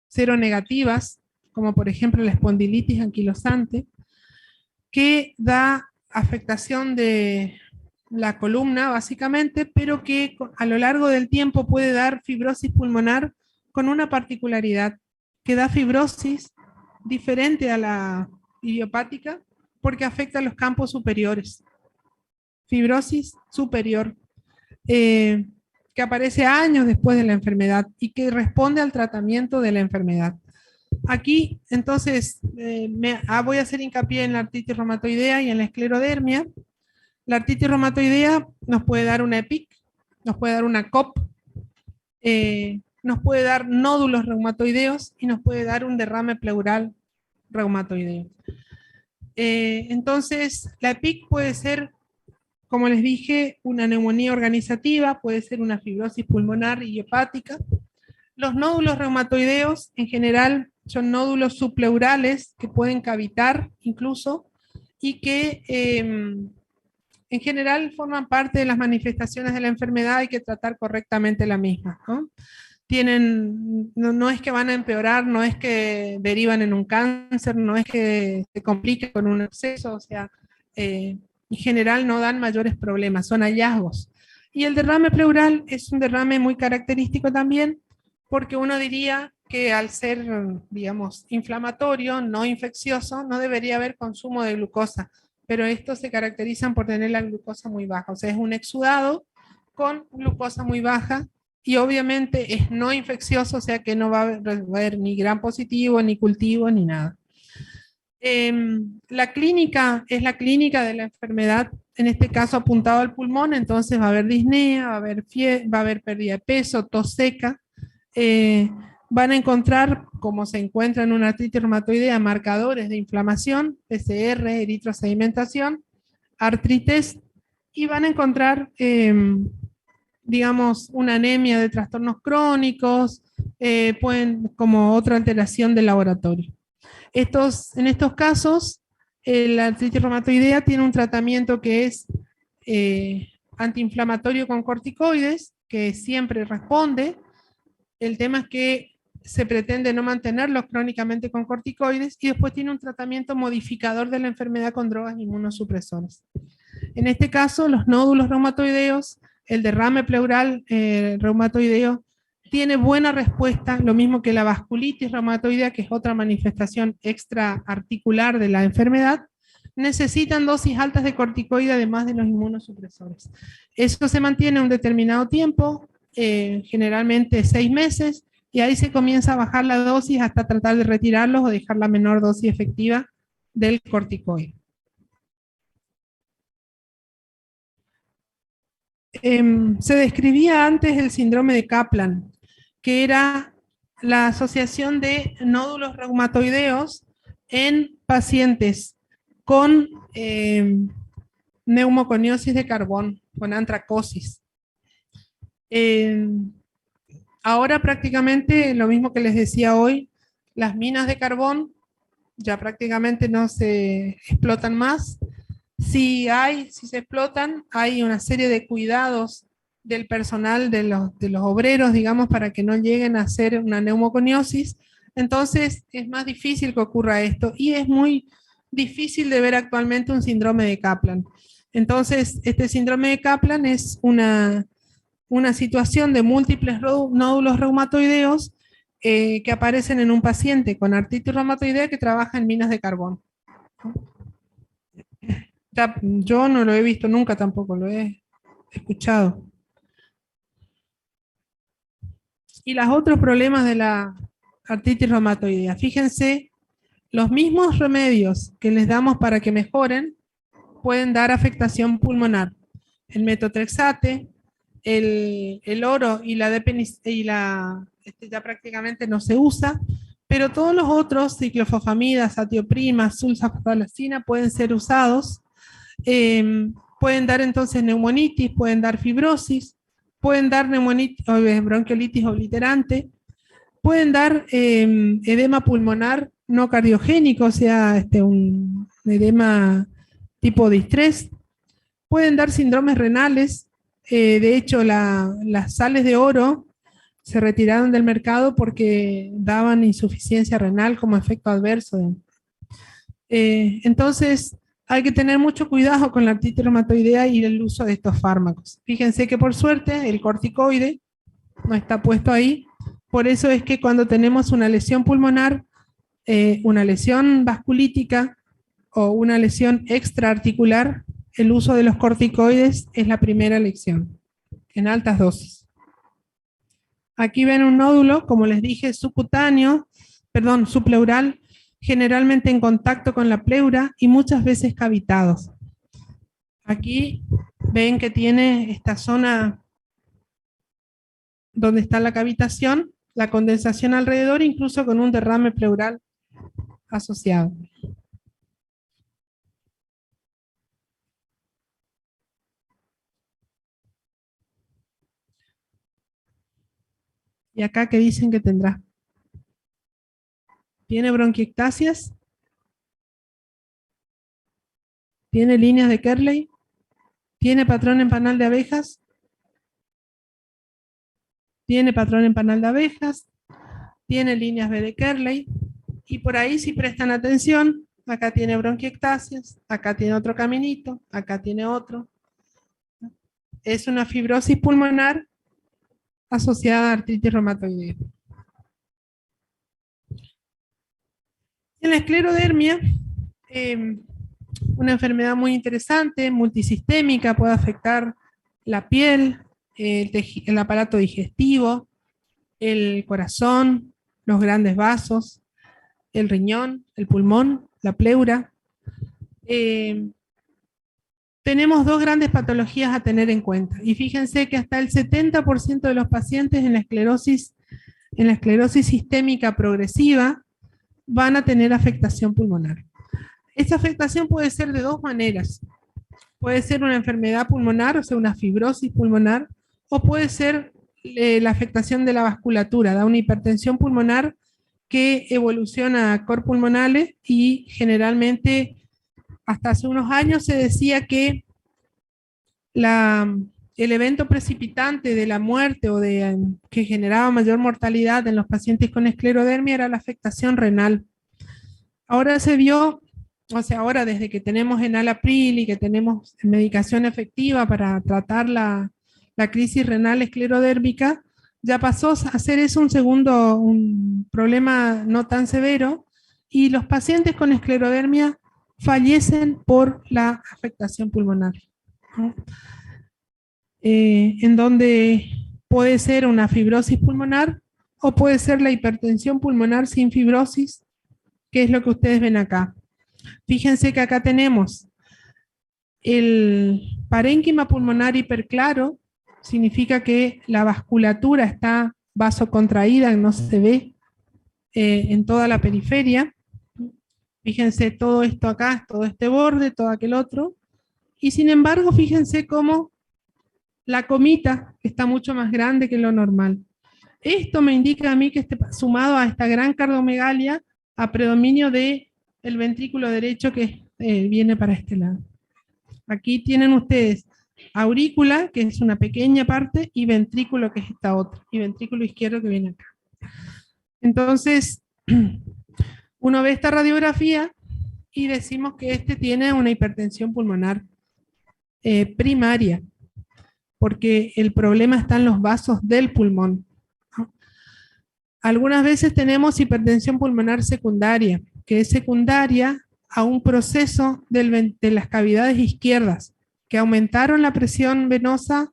seronegativas, como por ejemplo la espondilitis anquilosante, que da afectación de la columna básicamente, pero que a lo largo del tiempo puede dar fibrosis pulmonar con una particularidad, que da fibrosis diferente a la idiopática porque afecta a los campos superiores. Fibrosis superior, que aparece años después de la enfermedad y que responde al tratamiento de la enfermedad. Aquí, entonces, voy a hacer hincapié en la artritis reumatoidea y en la esclerodermia. La artritis reumatoidea nos puede dar una EPIC, nos puede dar una COP, nos puede dar nódulos reumatoideos y nos puede dar un derrame pleural reumatoideo. Entonces, la EPIC puede ser, como les dije, una neumonía organizativa, puede ser una fibrosis pulmonar idiopática. Los nódulos reumatoideos, en general, son nódulos subpleurales que pueden cavitar incluso, y que en general forman parte de las manifestaciones de la enfermedad. Hay que tratar correctamente la misma, ¿no? No es que van a empeorar, no es que derivan en un cáncer, no es que se complique con un absceso, o sea, en general no dan mayores problemas, son hallazgos. Y el derrame pleural es un derrame muy característico también, porque uno diría que al ser, digamos, inflamatorio, no infeccioso, no debería haber consumo de glucosa, pero estos se caracterizan por tener la glucosa muy baja, o sea, es un exudado con glucosa muy baja, y obviamente es no infeccioso, o sea que no va a haber ni gram positivo, ni cultivo, ni nada. La clínica es la clínica de la enfermedad, en este caso apuntado al pulmón, entonces va a haber disnea, va a haber pérdida de peso, tos seca. Van a encontrar, como se encuentra en una artritis reumatoidea, marcadores de inflamación, PCR, eritrosedimentación, artritis, y van a encontrar digamos, una anemia de trastornos crónicos, como otra alteración del laboratorio. En estos casos, la artritis reumatoidea tiene un tratamiento que es antiinflamatorio con corticoides, que siempre responde. El tema es que se pretende no mantenerlos crónicamente con corticoides, y después tiene un tratamiento modificador de la enfermedad con drogas inmunosupresoras. En este caso, los nódulos reumatoideos, el derrame pleural reumatoideo, tiene buena respuesta, lo mismo que la vasculitis reumatoidea, que es otra manifestación extraarticular de la enfermedad. Necesitan dosis altas de corticoide además de los inmunosupresores. Eso se mantiene un determinado tiempo, generalmente 6 meses, y ahí se comienza a bajar la dosis hasta tratar de retirarlos o dejar la menor dosis efectiva del corticoide. Se describía antes el síndrome de Kaplan, que era la asociación de nódulos reumatoideos en pacientes con neumoconiosis de carbón, con antracosis. Ahora prácticamente lo mismo que les decía hoy, las minas de carbón ya prácticamente no se explotan más. Si se explotan, hay una serie de cuidados del personal, de los obreros, digamos, para que no lleguen a hacer una neumoconiosis. Entonces es más difícil que ocurra esto y es muy difícil de ver actualmente un síndrome de Kaplan. Entonces, este síndrome de Kaplan es una situación de múltiples nódulos reumatoideos que aparecen en un paciente con artritis reumatoidea que trabaja en minas de carbón. Yo no lo he visto nunca tampoco, lo he escuchado. Y los otros problemas de la artritis reumatoidea. Fíjense, los mismos remedios que les damos para que mejoren pueden dar afectación pulmonar. El metotrexate, el oro y ya prácticamente no se usa, pero todos los otros, ciclofosfamidas, azatioprima, sulfasalazina, pueden ser usados. Pueden dar entonces neumonitis, pueden dar fibrosis, pueden dar bronquiolitis obliterante, pueden dar edema pulmonar no cardiogénico, o sea, un edema tipo distrés, pueden dar síndromes renales. De hecho, las sales de oro se retiraron del mercado porque daban insuficiencia renal como efecto adverso. Entonces, hay que tener mucho cuidado con la artritis reumatoidea y el uso de estos fármacos. Fíjense que por suerte el corticoide no está puesto ahí. Por eso es que cuando tenemos una lesión pulmonar, una lesión vasculítica o una lesión extraarticular, el uso de los corticoides es la primera elección, en altas dosis. Aquí ven un nódulo, como les dije, subpleural, generalmente en contacto con la pleura y muchas veces cavitados. Aquí ven que tiene esta zona donde está la cavitación, la condensación alrededor, incluso con un derrame pleural asociado. Y acá, ¿qué dicen que tendrá? ¿Tiene bronquiectasias? ¿Tiene líneas de Kerley? ¿Tiene patrón en panal de abejas? ¿Tiene patrón en panal de abejas? ¿Tiene líneas B de Kerley? Y por ahí, si prestan atención, acá tiene bronquiectasias, acá tiene otro caminito, acá tiene otro. Es una fibrosis pulmonar asociada a artritis reumatoidea. En la esclerodermia, una enfermedad muy interesante, multisistémica, puede afectar la piel, el aparato digestivo, el corazón, los grandes vasos, el riñón, el pulmón, la pleura. Tenemos dos grandes patologías a tener en cuenta. Y fíjense que hasta el 70% de los pacientes en la esclerosis sistémica progresiva van a tener afectación pulmonar. Esta afectación puede ser de dos maneras. Puede ser una enfermedad pulmonar, o sea, una fibrosis pulmonar, o puede ser la afectación de la vasculatura, da una hipertensión pulmonar que evoluciona a cor pulmonales y generalmente hasta hace unos años se decía que el evento precipitante de la muerte o que generaba mayor mortalidad en los pacientes con esclerodermia era la afectación renal. Ahora se vio, o sea, ahora desde que tenemos enalapril y que tenemos medicación efectiva para tratar la crisis renal esclerodérmica, ya pasó a ser eso un problema no tan severo, y los pacientes con esclerodermia fallecen por la afectación pulmonar, ¿no? En donde puede ser una fibrosis pulmonar o puede ser la hipertensión pulmonar sin fibrosis, que es lo que ustedes ven acá. Fíjense que acá tenemos el parénquima pulmonar hiperclaro, significa que la vasculatura está vasocontraída, no se ve en toda la periferia. Fíjense todo esto acá, todo este borde, todo aquel otro. Y sin embargo, fíjense cómo la comita está mucho más grande que lo normal. Esto me indica a mí que sumado a esta gran cardiomegalia, a predominio del ventrículo derecho que viene para este lado. Aquí tienen ustedes aurícula, que es una pequeña parte, y ventrículo, que es esta otra, y ventrículo izquierdo que viene acá. Entonces, uno ve esta radiografía y decimos que este tiene una hipertensión pulmonar primaria, porque el problema está en los vasos del pulmón, ¿no? Algunas veces tenemos hipertensión pulmonar secundaria, que es secundaria a un proceso de las cavidades izquierdas, que aumentaron la presión venosa,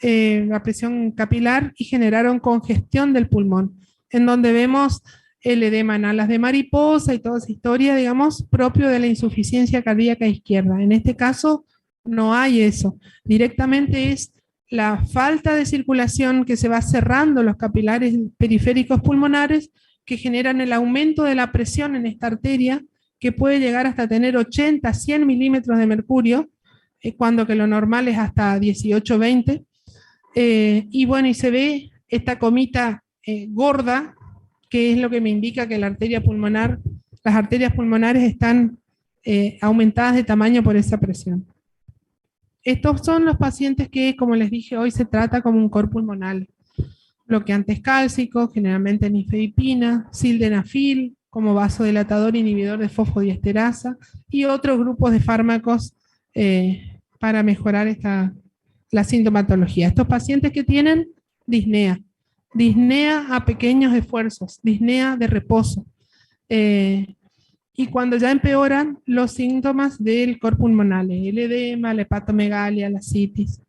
la presión capilar y generaron congestión del pulmón, en donde vemos el edema en alas de mariposa y toda esa historia, digamos, propio de la insuficiencia cardíaca izquierda. En este caso no hay eso, directamente es la falta de circulación que se va cerrando los capilares periféricos pulmonares que generan el aumento de la presión en esta arteria, que puede llegar hasta tener 80, 100 milímetros de mercurio, cuando que lo normal es hasta 18, 20. Y bueno, y se ve esta comita gorda, que es lo que me indica que la arteria pulmonar, las arterias pulmonares están aumentadas de tamaño por esa presión. Estos son los pacientes que, como les dije, hoy se trata como un cor pulmonar. Bloqueantes cálcicos, generalmente nifedipina, sildenafil, como vasodilatador inhibidor de fosfodiesterasa, y otros grupos de fármacos para mejorar la sintomatología. Estos pacientes que tienen disnea, disnea a pequeños esfuerzos, disnea de reposo. Y cuando ya empeoran los síntomas del cor pulmonar, el edema, la hepatomegalia, la citis.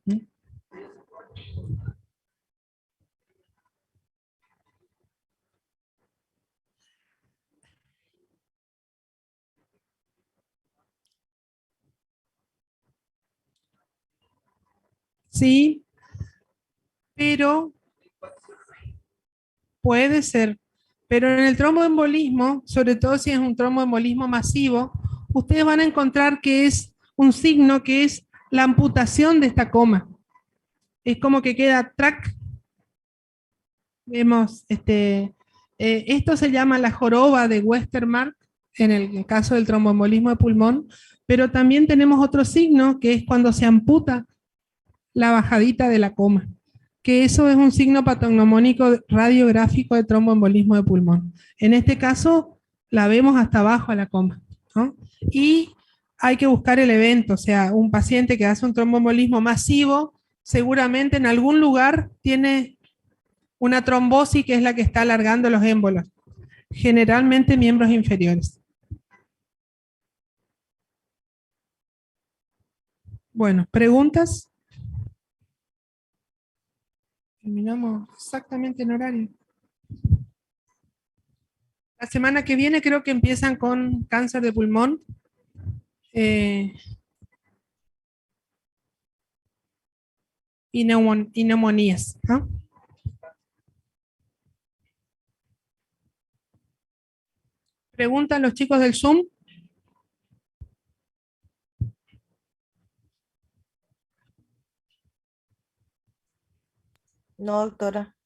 Sí, pero puede ser. Pero en el tromboembolismo, sobre todo si es un tromboembolismo masivo, ustedes van a encontrar que es un signo que es la amputación de esta coma. Es como que queda track. Vemos, esto se llama la joroba de Westermarck en el caso del tromboembolismo de pulmón, pero también tenemos otro signo que es cuando se amputa la bajadita de la coma, que eso es un signo patognomónico radiográfico de tromboembolismo de pulmón. En este caso, la vemos hasta abajo a la coma, ¿no? Y hay que buscar el evento, o sea, un paciente que hace un tromboembolismo masivo, seguramente en algún lugar tiene una trombosis que es la que está alargando los émbolos, generalmente miembros inferiores. Bueno, ¿preguntas? Terminamos exactamente en horario. La semana que viene creo que empiezan con cáncer de pulmón. Y neumonías, ¿no? Preguntan los chicos del Zoom. No, doctora.